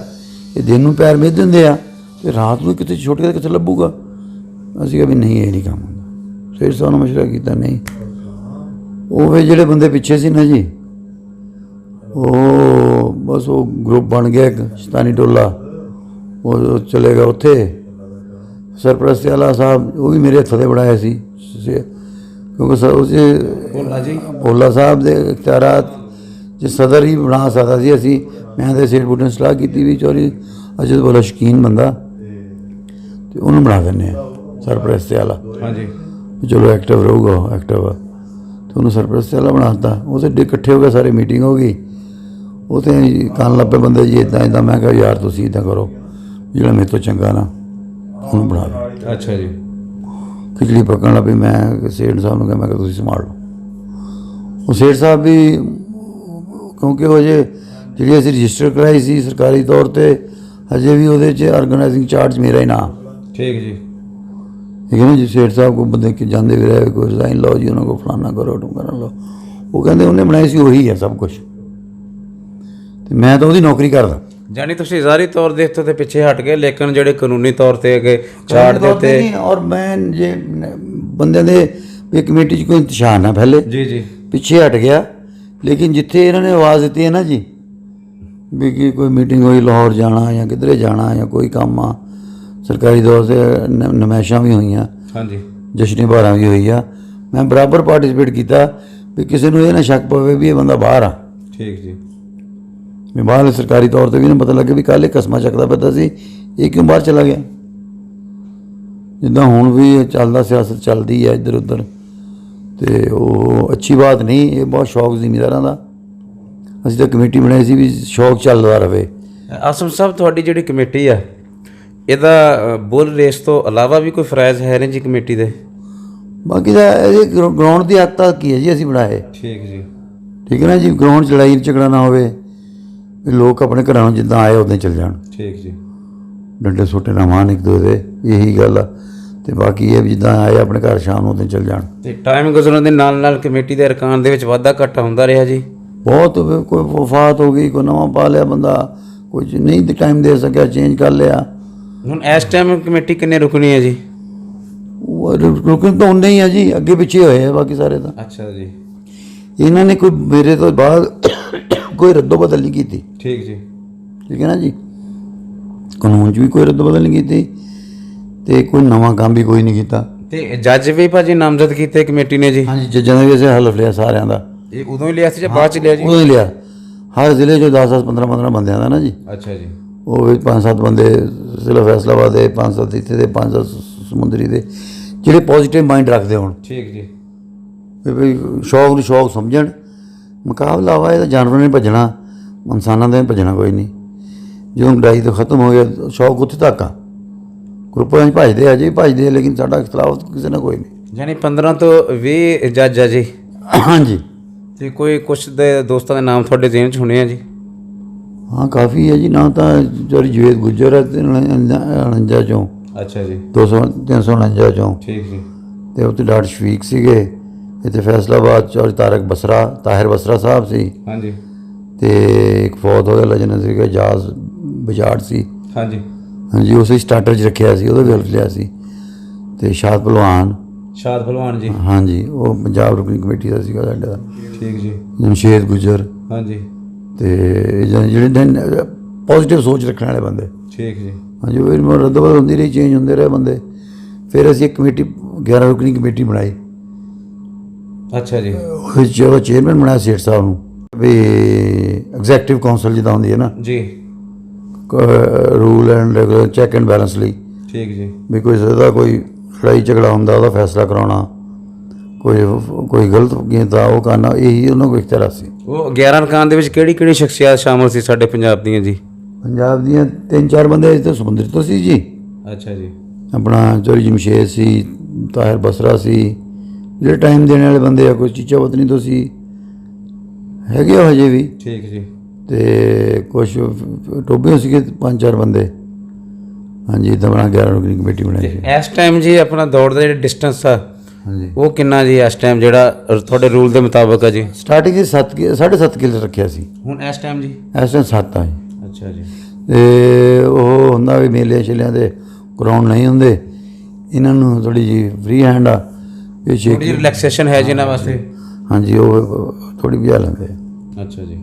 ਇਹ ਦਿਨ ਨੂੰ ਪੈਰ ਮਿੱਧ ਦਿੰਦੇ ਆ ਤੇ ਰਾਤ ਨੂੰ ਕਿਤੇ ਛੁੱਟ ਕੇ ਕਿੱਥੇ ਲੱਭੂਗਾ। ਅਸੀਂ ਕਿਹਾ ਵੀ ਨਹੀਂ, ਇਹ ਨਹੀਂ ਕੰਮ ਹੁੰਦਾ। ਫਿਰ ਸਾਨੂੰ ਮਸ਼ਵਰਾ ਕੀਤਾ, ਨਹੀਂ। ਉਹ ਫਿਰ ਜਿਹੜੇ ਬੰਦੇ ਪਿੱਛੇ ਸੀ ਨਾ ਜੀ, ਉਹ ਬਸ ਉਹ ਗਰੁੱਪ ਬਣ ਗਿਆ ਇੱਕ ਸ਼ੈਤਾਨੀ ਟੋਲਾ, ਉਹ ਚਲੇ ਗਿਆ ਉੱਥੇ। ਸਰਪ੍ਰਸਤੀ ਵਾਲਾ ਸਾਹਿਬ ਉਹ ਵੀ ਮੇਰੇ ਹੱਥੋਂ ਦੇ ਬਣਾਏ ਸੀ, ਕਿਉਂਕਿ ਭੋਲਾ ਸਾਹਿਬ ਦੇ ਇਖਤਿਆਰਾਤ ਜੇ ਸਦਰ ਹੀ ਬਣਾ ਸਕਦਾ ਸੀ। ਅਸੀਂ ਮੈਂ ਤੇ ਸੇਠ ਬੂਟੇ ਨੇ ਸਲਾਹ ਕੀਤੀ ਵੀ ਚੌਧਰੀ ਅਜੇ ਬੋਲਾ ਸ਼ੌਕੀਨ ਬੰਦਾ ਤੇ ਉਹਨੂੰ ਬਣਾ ਦਿੰਦੇ ਆ ਸਰਪ੍ਰਸਤੀ ਵਾਲਾ। ਹਾਂਜੀ। ਚਲੋ ਐਕਟਿਵ ਰਹੂਗਾ, ਐਕਟਿਵ ਤੇ ਉਹਨੂੰ ਸਰਪ੍ਰਸਤੀ ਵਾਲਾ ਬਣਾ ਦਿੱਤਾ। ਉਹ ਤੇ ਇਕੱਠੇ ਹੋ ਗਏ, ਸਾਰੇ ਮੀਟਿੰਗ ਹੋ ਗਈ। ਉਹ ਤੇ ਕੰਨ ਲੱਪੇ ਬੰਦੇ ਜੀ ਇੱਦਾਂ। ਮੈਂ ਕਿਹਾ ਯਾਰ ਤੁਸੀਂ ਇੱਦਾਂ ਕਰੋ, ਜਿਹੜਾ ਮੇਰੇ ਤੋਂ ਚੰਗਾ ਨਾ ਉਹਨੂੰ ਬਣਾ ਦਿਓ। ਅੱਛਾ ਜੀ। ਖਿਚੜੀ ਪੱਕਣ ਲੱਗ ਪਈ। ਮੈਂ ਸੇਠ ਸਾਹਿਬ ਨੂੰ ਕਿਹਾ, ਮੈਂ ਕਿਹਾ ਤੁਸੀਂ ਸੰਭਾਲ ਲਓ। ਉਹ ਸੇਠ ਸਾਹਿਬ ਵੀ ਕਿਉਂਕਿ ਉਹ ਜਿਹੜੀ ਅਸੀਂ ਰਜਿਸਟਰ ਕਰਾਈ ਸੀ ਸਰਕਾਰੀ ਤੌਰ 'ਤੇ, ਹਜੇ ਵੀ ਉਹਦੇ 'ਚ ਆਰਗੇਨਾਈਜ਼ਿੰਗ ਚਾਰਜ ਮੇਰਾ ਹੀ ਨਾਮ। ਠੀਕ ਜੀ। ਠੀਕ ਹੈ ਨਾ ਜੀ। ਸੇਠ ਸਾਹਿਬ ਕੋਲ ਬੰਦੇ ਕਿ ਜਾਂਦੇ ਵੀ ਰਹੇ, ਕੋਈ ਰਿਜ਼ਾਈਨ ਲਓ ਜੀ, ਉਹਨਾਂ ਕੋਲ ਫਲਾਨਾ ਕਰੋ, ਢੁੰਗਣਾ ਲਓ। ਉਹ ਕਹਿੰਦੇ ਉਹਨੇ ਬਣਾਈ ਸੀ, ਉਹੀ ਹੈ ਸਭ ਕੁਛ, ਅਤੇ ਮੈਂ ਤਾਂ ਉਹਦੀ ਨੌਕਰੀ ਕਰਦਾ। ਜਾਨੀ ਤੁਸੀਂ ਜ਼ਾਹਰੀ ਤੌਰ ਦੇ ਇੱਥੋਂ ਤੇ ਪਿੱਛੇ ਹਟ ਗਏ, ਲੇਕਿਨ ਜਿਹੜੇ ਕਾਨੂੰਨੀ ਤੌਰ ਤੇ ਅੱਗੇ ਚਾਰਟ ਦੇ ਉੱਤੇ ਔਰ ਮੈਂ ਜੇ ਬੰਦਿਆਂ ਦੇ ਵੀ ਕਮੇਟੀ 'ਚ ਕੋਈ ਇੰਤਸ਼ਾਰ ਨਾ ਫੈਲੇ, ਜੀ ਪਿੱਛੇ ਹਟ ਗਿਆ। ਲੇਕਿਨ ਜਿੱਥੇ ਇਹਨਾਂ ਨੇ ਆਵਾਜ਼ ਦਿੱਤੀ ਹੈ ਨਾ ਜੀ ਵੀ ਕਿ ਕੋਈ ਮੀਟਿੰਗ ਹੋਈ ਲਾਹੌਰ ਜਾਣਾ ਜਾਂ ਕਿਧਰੇ ਜਾਣਾ ਜਾਂ ਕੋਈ ਕੰਮ ਆ ਸਰਕਾਰੀ ਤੌਰ 'ਤੇ ਨਮਾਇਸ਼ਾਂ ਵੀ ਹੋਈਆਂ, ਹਾਂਜੀ ਜਸ਼ਨੇ ਬਹਾਰਾਂ ਵੀ ਹੋਈ ਆ, ਮੈਂ ਬਰਾਬਰ ਪਾਰਟੀਸਪੇਟ ਕੀਤਾ ਵੀ ਕਿਸੇ ਨੂੰ ਇਹ ਨਾ ਸ਼ੱਕ ਪਵੇ ਵੀ ਇਹ ਬੰਦਾ ਬਾਹਰ ਆ। ਠੀਕ ਜੀ। ਵੀ ਬਾਹਰ ਸਰਕਾਰੀ ਤੌਰ 'ਤੇ ਵੀ ਨਾ ਪਤਾ ਲੱਗੇ ਵੀ ਕੱਲ੍ਹ ਇਹ ਕਸਮਾਂ ਚੱਕਦਾ ਫਿਰਦਾ ਸੀ, ਇਹ ਕਿਉਂ ਬਾਹਰ ਚਲਾ ਗਿਆ। ਜਿੱਦਾਂ ਹੁਣ ਵੀ ਇਹ ਚੱਲਦਾ, ਸਿਆਸਤ ਚੱਲਦੀ ਹੈ ਇੱਧਰ ਉੱਧਰ, ਅਤੇ ਉਹ ਅੱਛੀ ਬਾਤ ਨਹੀਂ। ਇਹ ਬਹੁਤ ਸ਼ੌਕ ਜ਼ਿਮੀਂਦਾਰਾਂ ਦਾ। ਅਸੀਂ ਤਾਂ ਕਮੇਟੀ ਬਣਾਈ ਸੀ ਵੀ ਸ਼ੌਕ ਚੱਲਦਾ ਰਹੇ। ਆਸਮ ਸਾਹਿਬ, ਤੁਹਾਡੀ ਜਿਹੜੀ ਕਮੇਟੀ ਆ ਇਹਦਾ ਬੁੱਲ ਰੇਸ ਤੋਂ ਇਲਾਵਾ ਵੀ ਕੋਈ ਫਰਾਇਜ਼ ਹੈ ਨੇ ਜੀ ਕਮੇਟੀ ਦੇ? ਬਾਕੀ ਤਾਂ ਇਹਦੇ ਗਰਾਊਂਡ ਦੀ ਆਦਤ ਕੀ ਹੈ ਜੀ, ਅਸੀਂ ਬਣਾਏ। ਠੀਕ ਜੀ। ਠੀਕ ਹੈ ਨਾ ਜੀ, ਗਰਾਊਂਡ 'ਚ ਲੜਾਈ ਝਗੜਾ ਨਾ ਹੋਵੇ, ਵੀ ਲੋਕ ਆਪਣੇ ਘਰਾਂ ਨੂੰ ਜਿੱਦਾਂ ਆਏ ਉੱਦਾਂ ਚੱਲ ਜਾਣ, ਠੀਕ ਜੀ। ਡੰਡੇ ਸੋਟੇ ਨਾ ਮਾਰਨ ਇੱਕ ਦੂਜੇ ਦੇ, ਇਹੀ ਗੱਲ ਆ। ਅਤੇ ਬਾਕੀ ਇਹ ਵੀ ਜਿੱਦਾਂ ਆਏ ਆਪਣੇ ਘਰ ਸ਼ਾਮ ਨੂੰ ਉੱਦਾਂ ਚੱਲ ਜਾਣ। ਅਤੇ ਟਾਈਮ ਗੁਜ਼ਰਨ ਦੇ ਨਾਲ ਨਾਲ ਕਮੇਟੀ ਦੇ ਅਰਕਾਨ ਦੇ ਵਿੱਚ ਵਾਧਾ ਘਾਟਾ ਹੁੰਦਾ ਰਿਹਾ ਜੀ? ਬਹੁਤ, ਕੋਈ ਵਫਾਤ ਹੋ ਗਈ, ਕੋਈ ਨਵਾਂ ਪਾ ਲਿਆ ਬੰਦਾ, ਕੋਈ ਨਹੀਂ ਟਾਈਮ ਦੇ ਸਕਿਆ, ਚੇਂਜ ਕਰ ਲਿਆ। ਹੁਣ ਇਸ ਟਾਈਮ ਕਮੇਟੀ ਕਿੰਨੇ ਰੁਕਣੀ ਹੈ ਜੀ? ਰੁਕਣ ਤਾਂ ਉਨੇ ਹੀ ਆ ਜੀ, ਅੱਗੇ ਪਿੱਛੇ ਹੋਏ ਆ ਬਾਕੀ ਸਾਰੇ ਤਾਂ। ਅੱਛਾ ਜੀ। ਇਹਨਾਂ ਨੇ ਕੋਈ ਮੇਰੇ ਤੋਂ ਬਾਅਦ ਕੋਈ ਰੱਦੋ ਬਦਲ ਨਹੀਂ ਕੀਤੀ। ਠੀਕ ਜੀ। ਠੀਕ ਹੈ ਨਾ ਜੀ, ਕਾਨੂੰਨ 'ਚ ਵੀ ਕੋਈ ਰੱਦੋ ਬਦਲ ਨਹੀਂ ਕੀਤੀ ਅਤੇ ਕੋਈ ਨਵਾਂ ਕੰਮ ਵੀ ਕੋਈ ਨਹੀਂ ਕੀਤਾ। ਅਤੇ ਜੱਜ ਵੀ ਭਾਜੀ ਨਾਮਜ਼ਦ ਕੀਤੇ ਕਮੇਟੀ ਨੇ ਜੀ? ਹਾਂਜੀ, ਜੱਜਾਂ ਦਾ ਵੀ ਅਸੀਂ ਹਲਫ ਲਿਆ ਸਾਰਿਆਂ ਦਾ। ਇਹ ਉਦੋਂ ਹੀ ਲਿਆ ਸੀ ਜਾਂ ਬਾਅਦ 'ਚ ਲਿਆ ਜੀ? ਉਦੋਂ ਹੀ ਲਿਆ। ਹਰ ਜ਼ਿਲ੍ਹੇ 'ਚੋਂ 10-10 15-15 ਬੰਦਿਆਂ ਦਾ ਨਾ ਜੀ। ਅੱਛਾ ਜੀ। ਉਹ ਵੀ 5-7 ਬੰਦੇ ਜ਼ਿਲ੍ਹਾ ਫੈਸਲਾਬਾਦ ਦੇ, 5-7 ਇੱਥੇ ਦੇ, 5-7 ਸਮੁੰਦਰੀ ਦੇ, ਜਿਹੜੇ ਪੋਜ਼ੀਟਿਵ ਮਾਈਂਡ ਰੱਖਦੇ ਹੋਣ। ਠੀਕ ਜੀ। ਵੀ ਸ਼ੌਕ ਨੂੰ ਸ਼ੌਕ ਸਮਝਣ। ਮੁਕਾਬਲਾ ਵਾ, ਇਹ ਤਾਂ ਜਾਨਵਰਾਂ ਨੇ ਭੱਜਣਾ, ਇਨਸਾਨਾਂ ਦੇ ਭੱਜਣਾ ਕੋਈ ਨਹੀਂ। ਜਦੋਂ ਲੜਾਈ ਤੋਂ ਖਤਮ ਹੋ ਗਿਆ, ਸ਼ੌਕ ਉੱਥੇ ਤੱਕ ਆ। ਗਰੁੱਪਾਂ 'ਚ ਭੱਜਦੇ ਅਜੇ ਵੀ ਭੱਜਦੇ, ਲੇਕਿਨ ਸਾਡਾ ਇਖਤਲਾਫ ਕਿਸੇ ਨਾਲ ਕੋਈ ਨਹੀਂ। ਯਾਨੀ 15 ਤੋਂ 20 ਜੱਜ ਆ ਜੀ? ਹਾਂਜੀ। ਅਤੇ ਕੋਈ ਕੁਛ ਦੇ ਦੋਸਤਾਂ ਦੇ ਨਾਮ ਤੁਹਾਡੇ ਜ਼ਿਹਨ 'ਚ ਹੋਣੇ ਆ ਜੀ? ਹਾਂ, ਕਾਫੀ ਹੈ ਜੀ। ਨਾ ਤਾਂ ਚੋਰੀ ਜਵੇਦ ਗੁੱਜਰ ਹੈ 49 ਚੋਂ। ਅੱਛਾ ਜੀ। 349 ਚੋਂ। ਠੀਕ ਜੀ। ਅਤੇ ਉੱਥੇ ਡਾਕਟਰ ਸ਼ਫੀਕ ਸੀਗੇ। ਇੱਥੇ ਫੈਸਲਾਬਾਦ ਚੌਰ ਤਾਹਿਰ ਬਸਰਾ ਸਾਹਿਬ ਸੀ। ਹਾਂਜੀ। ਅਤੇ ਇੱਕ ਫੌਤ ਹੋ ਗਿਆ ਲਜਨ ਸੀਗਾ, ਜਾਜ਼ ਬਜਾੜ ਸੀ। ਹਾਂਜੀ ਹਾਂਜੀ, ਉਸੇ ਸਟਾਰਟਰ 'ਚ ਰੱਖਿਆ ਸੀ, ਉਹਦਾ ਵੀ ਹਲਫ ਲਿਆ ਸੀ। ਅਤੇ ਸ਼ਾਦ ਭਲਵਾਨ ਜੀ। ਹਾਂਜੀ, ਉਹ ਪੰਜਾਬ ਰੁਕਨੀ ਕਮੇਟੀ ਦਾ ਸੀਗਾ ਸਾਡੇ ਦਾ। ਠੀਕ ਜੀ। ਜਮਸ਼ੇਦ ਗੁੱਜਰ। ਹਾਂਜੀ। ਅਤੇ ਜਿਹੜੇ ਪੋਜ਼ੀਟਿਵ ਸੋਚ ਰੱਖਣ ਵਾਲੇ ਬੰਦੇ। ਠੀਕ ਜੀ। ਹਾਂਜੀ, ਉਹ ਰੱਦੋ ਬਦਲ ਹੁੰਦੀ ਰਹੀ, ਚੇਂਜ ਹੁੰਦੇ ਰਹੇ ਬੰਦੇ। ਫਿਰ ਅਸੀਂ ਇੱਕ ਕਮੇਟੀ 11 ਰੁਕਨੀ ਕਮੇਟੀ ਬਣਾਈ। ਅੱਛਾ ਜੀ। ਉਹਦੇ 'ਚ ਉਹਦਾ ਚੇਅਰਮੈਨ ਬਣਾਇਆ ਸੇਠ ਸਾਹਿਬ ਨੂੰ। ਵੀ ਐਗਜ਼ੈਕਟਿਵ ਕਾਉਂਸਲ ਜਿੱਦਾਂ ਹੁੰਦੀ ਹੈ ਨਾ ਜੀ, rule and regular, check and balance ਲਈ। ਠੀਕ ਜੀ। ਵੀ ਕੋਈ ਲੜਾਈ ਝਗੜਾ ਹੁੰਦਾ, ਉਹਦਾ ਫੈਸਲਾ ਕਰਾਉਣਾ, ਕੋਈ ਗਲਤ ਕੀਤਾ ਉਹ ਕਰਨਾ, ਇਹੀ ਉਹਨਾਂ ਕੋਲ ਇਖਤਿਆਰ ਸੀ। ਉਹ 11 ਅਰਕਾਨ ਦੇ ਵਿੱਚ ਕਿਹੜੀ ਕਿਹੜੀ ਸ਼ਖਸੀਅਤ ਸ਼ਾਮਲ ਸੀ ਸਾਡੇ ਪੰਜਾਬ ਦੀਆਂ ਜੀ? ਪੰਜਾਬ ਦੀਆਂ 3-4 ਬੰਦੇ ਇੱਥੇ ਸਮੁੰਦਰੀ ਤੋਂ ਸੀ ਜੀ। ਅੱਛਾ ਜੀ। ਆਪਣਾ ਚੌਰੀ ਜਮਸ਼ੇਦ ਸੀ, ਤਾਹਿਰ ਬਸਰਾ ਸੀ, ਜਿਹੜੇ ਟਾਈਮ ਦੇਣ ਵਾਲੇ ਬੰਦੇ ਆ। ਕੋਈ ਚੀਚਾ ਵਤਨੀ ਤੋਂ ਸੀ, ਹੈਗੇ ਉਹ ਹਜੇ ਵੀ। ਠੀਕ ਜੀ। ਅਤੇ ਕੁਛ ਟੋਬਿਓ ਸੀਗੇ 5-4 ਬੰਦੇ। ਹਾਂਜੀ, ਇੱਦਾਂ ਬਣਾ 11 ਰੁਕਨੀ ਕਮੇਟੀ ਬਣਾਈ ਸੀ। ਇਸ ਟਾਈਮ ਜੀ ਆਪਣਾ ਦੌੜ ਦਾ ਜਿਹੜਾ ਡਿਸਟੈਂਸ ਆ ਹਾਂਜੀ, ਉਹ ਕਿੰਨਾ ਜੀ ਇਸ ਟਾਈਮ, ਜਿਹੜਾ ਤੁਹਾਡੇ ਰੂਲ ਦੇ ਮੁਤਾਬਕ ਆ ਜੀ? ਸਟਾਰਟਿੰਗ 'ਚ 7.5 ਕਿੱਲੇ ਰੱਖਿਆ ਸੀ। ਹੁਣ ਇਸ ਟਾਈਮ ਜੀ? ਇਸ ਟਾਈਮ 7 ਆ ਜੀ। ਅੱਛਾ ਜੀ। ਅਤੇ ਉਹ ਹੁੰਦਾ ਵੀ ਮੇਲੇ ਛੇਲਿਆਂ ਦੇ ਗਰਾਊਂਡ ਨਹੀਂ ਹੁੰਦੇ, ਇਹਨਾਂ ਨੂੰ ਥੋੜ੍ਹੀ ਜਿਹੀ ਫਰੀ ਹੈਂਡ ਆ। ਇਹ ਥੋੜ੍ਹੀ ਜਿਹੀ ਰਿਲੈਕਸੇਸ਼ਨ ਹੈ ਜੀ ਇਹਨਾਂ ਵਾਸਤੇ? ਹਾਂਜੀ, ਉਹ ਥੋੜ੍ਹੀ ਬੁਝਾ ਲੈਂਦੇ। ਅੱਛਾ ਜੀ।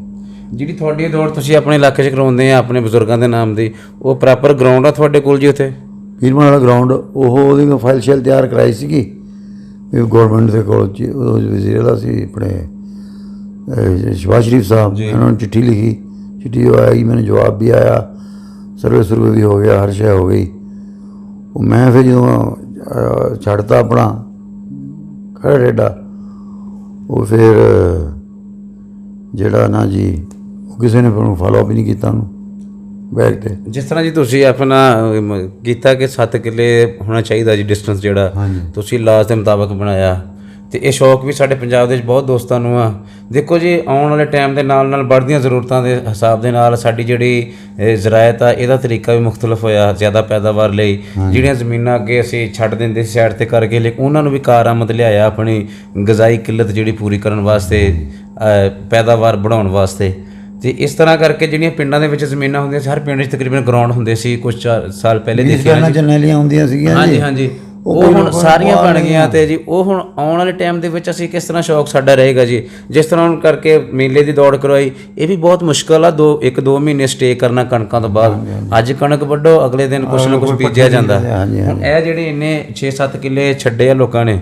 ਜਿਹੜੀ ਤੁਹਾਡੀ ਦੌੜ ਤੁਸੀਂ ਆਪਣੇ ਇਲਾਕੇ 'ਚ ਕਰਵਾਉਂਦੇ ਆ ਆਪਣੇ ਬਜ਼ੁਰਗਾਂ ਦੇ ਨਾਮ ਦੀ, ਉਹ ਪ੍ਰੋਪਰ ਗਰਾਊਂਡ ਆ ਤੁਹਾਡੇ ਕੋਲ ਜੀ ਉੱਥੇ? ਪੀਰਮਾਨ ਵਾਲਾ ਗਰਾਊਂਡ, ਉਹਦੀ ਫਾਈਲ ਸ਼ੈਲ ਤਿਆਰ ਕਰਾਈ ਸੀਗੀ ਗੌਰਮੈਂਟ ਦੇ ਕੋਲ। ਉਦੋਂ ਵਜ਼ੀਰ ਵਾਲਾ ਸੀ ਆਪਣੇ ਸ਼ਬਾਜ਼ ਸ਼ਰੀਫ ਸਾਹਿਬ। ਉਹਨਾਂ ਨੂੰ ਚਿੱਠੀ ਲਿਖੀ, ਚਿੱਠੀ ਆਈ, ਮੈਨੂੰ ਜਵਾਬ ਵੀ ਆਇਆ, ਸਰਵੇ ਵੀ ਹੋ ਗਿਆ, ਹਰ ਸ਼ੈ ਹੋ ਗਈ। ਉਹ ਮੈਂ ਫਿਰ ਜਦੋਂ ਛੱਡਤਾ ਆਪਣਾ ਖੜਾ ਡੇਡਾ, ਉਹ ਫਿਰ ਜਿਹੜਾ ਨਾ ਜੀ ਉਹ ਕਿਸੇ ਨੇ ਫਿਰ ਫਾਲੋ ਅਪ ਹੀ ਨਹੀਂ ਕੀਤਾ ਉਹਨੂੰ ਬੈਕ 'ਤੇ। ਜਿਸ ਤਰ੍ਹਾਂ ਜੀ ਤੁਸੀਂ ਆਪਣਾ ਕੀਤਾ ਕਿ 7 ਕਿੱਲੇ ਹੋਣਾ ਚਾਹੀਦਾ ਜੀ ਡਿਸਟੈਂਸ, ਜਿਹੜਾ ਤੁਸੀਂ ਲਾਜ਼ ਦੇ ਮੁਤਾਬਕ ਬਣਾਇਆ, ਅਤੇ ਇਹ ਸ਼ੌਕ ਵੀ ਸਾਡੇ ਪੰਜਾਬ ਦੇ ਵਿੱਚ ਬਹੁਤ ਦੋਸਤਾਂ ਨੂੰ ਆ। ਦੇਖੋ ਜੀ, ਆਉਣ ਵਾਲੇ ਟਾਈਮ ਦੇ ਨਾਲ ਨਾਲ बढ़ਦੀਆਂ ਜ਼ਰੂਰਤਾਂ ਦੇ ਹਿਸਾਬ ਦੇ ਨਾਲ ਸਾਡੀ ਜਿਹੜੀ ਜ਼ਰਾਇਤ ਆ, ਇਹਦਾ ਤਰੀਕਾ ਵੀ ਮੁਖਤਲਿਫ ਹੋਇਆ ਜ਼ਿਆਦਾ ਪੈਦਾਵਾਰ ਲਈ। ਜਿਹੜੀਆਂ ਜ਼ਮੀਨਾਂ ਅੱਗੇ ਅਸੀਂ ਛੱਡ ਦਿੰਦੇ ਸੀ ਸਾਈਡ 'ਤੇ ਕਰਕੇ, ਲੇਕਿਨ ਉਹਨਾਂ ਨੂੰ ਵੀ ਕਾਰਾਮਦ ਲਿਆਇਆ ਆਪਣੀ ਗਜ਼ਾਈ ਕਿੱਲਤ ਜਿਹੜੀ ਪੂਰੀ ਕਰਨ ਵਾਸਤੇ, ਪੈਦਾਵਾਰ ਵਧਾਉਣ ਵਾਸਤੇ। ਅਤੇ ਇਸ ਤਰ੍ਹਾਂ ਕਰਕੇ ਜਿਹੜੀਆਂ ਪਿੰਡਾਂ ਦੇ ਵਿੱਚ ਜ਼ਮੀਨਾਂ ਹੁੰਦੀਆਂ ਸੀ, ਹਰ ਪਿੰਡ 'ਚ ਤਕਰੀਬਨ ਗਰਾਊਂਡ ਹੁੰਦੇ ਸੀ। ਕੁਛ ਸਾਲ ਪਹਿਲੇ ਦੇਖਿਆ ਜਰਨੈਲੀਆਂ ਹੁੰਦੀਆਂ ਸੀਗੀਆਂ। ਹਾਂਜੀ ਹਾਂਜੀ। ਉਹ ਹੁਣ ਸਾਰੀਆਂ ਬਣ ਗਈਆਂ ਤੇ ਜੀ ਉਹ ਹੁਣ ਆਉਣ ਵਾਲੇ ਟਾਈਮ ਦੇ ਵਿੱਚ ਅਸੀਂ ਕਿਸ ਤਰ੍ਹਾਂ ਸ਼ੌਕ ਸਾਡਾ ਰਹੇਗਾ ਜੀ। ਜਿਸ ਤਰ੍ਹਾਂ ਹੁਣ ਕਰਕੇ ਮੇਲੇ ਦੀ ਦੌੜ ਕਰਵਾਈ, ਇਹ ਵੀ ਬਹੁਤ ਮੁਸ਼ਕਲ ਆ। 1-2 ਮਹੀਨੇ ਸਟੇ ਕਰਨਾ ਕਣਕਾਂ ਤੋਂ ਬਾਅਦ। ਅੱਜ ਕਣਕ ਵੱਢੋ, ਅਗਲੇ ਦਿਨ ਕੁਛ ਨਾ ਕੁਛ ਬੀਜਿਆ ਜਾਂਦਾ। ਹੁਣ ਇਹ ਜਿਹੜੇ ਇੰਨੇ 6-7 ਕਿੱਲੇ ਛੱਡੇ ਆ ਲੋਕਾਂ ਨੇ,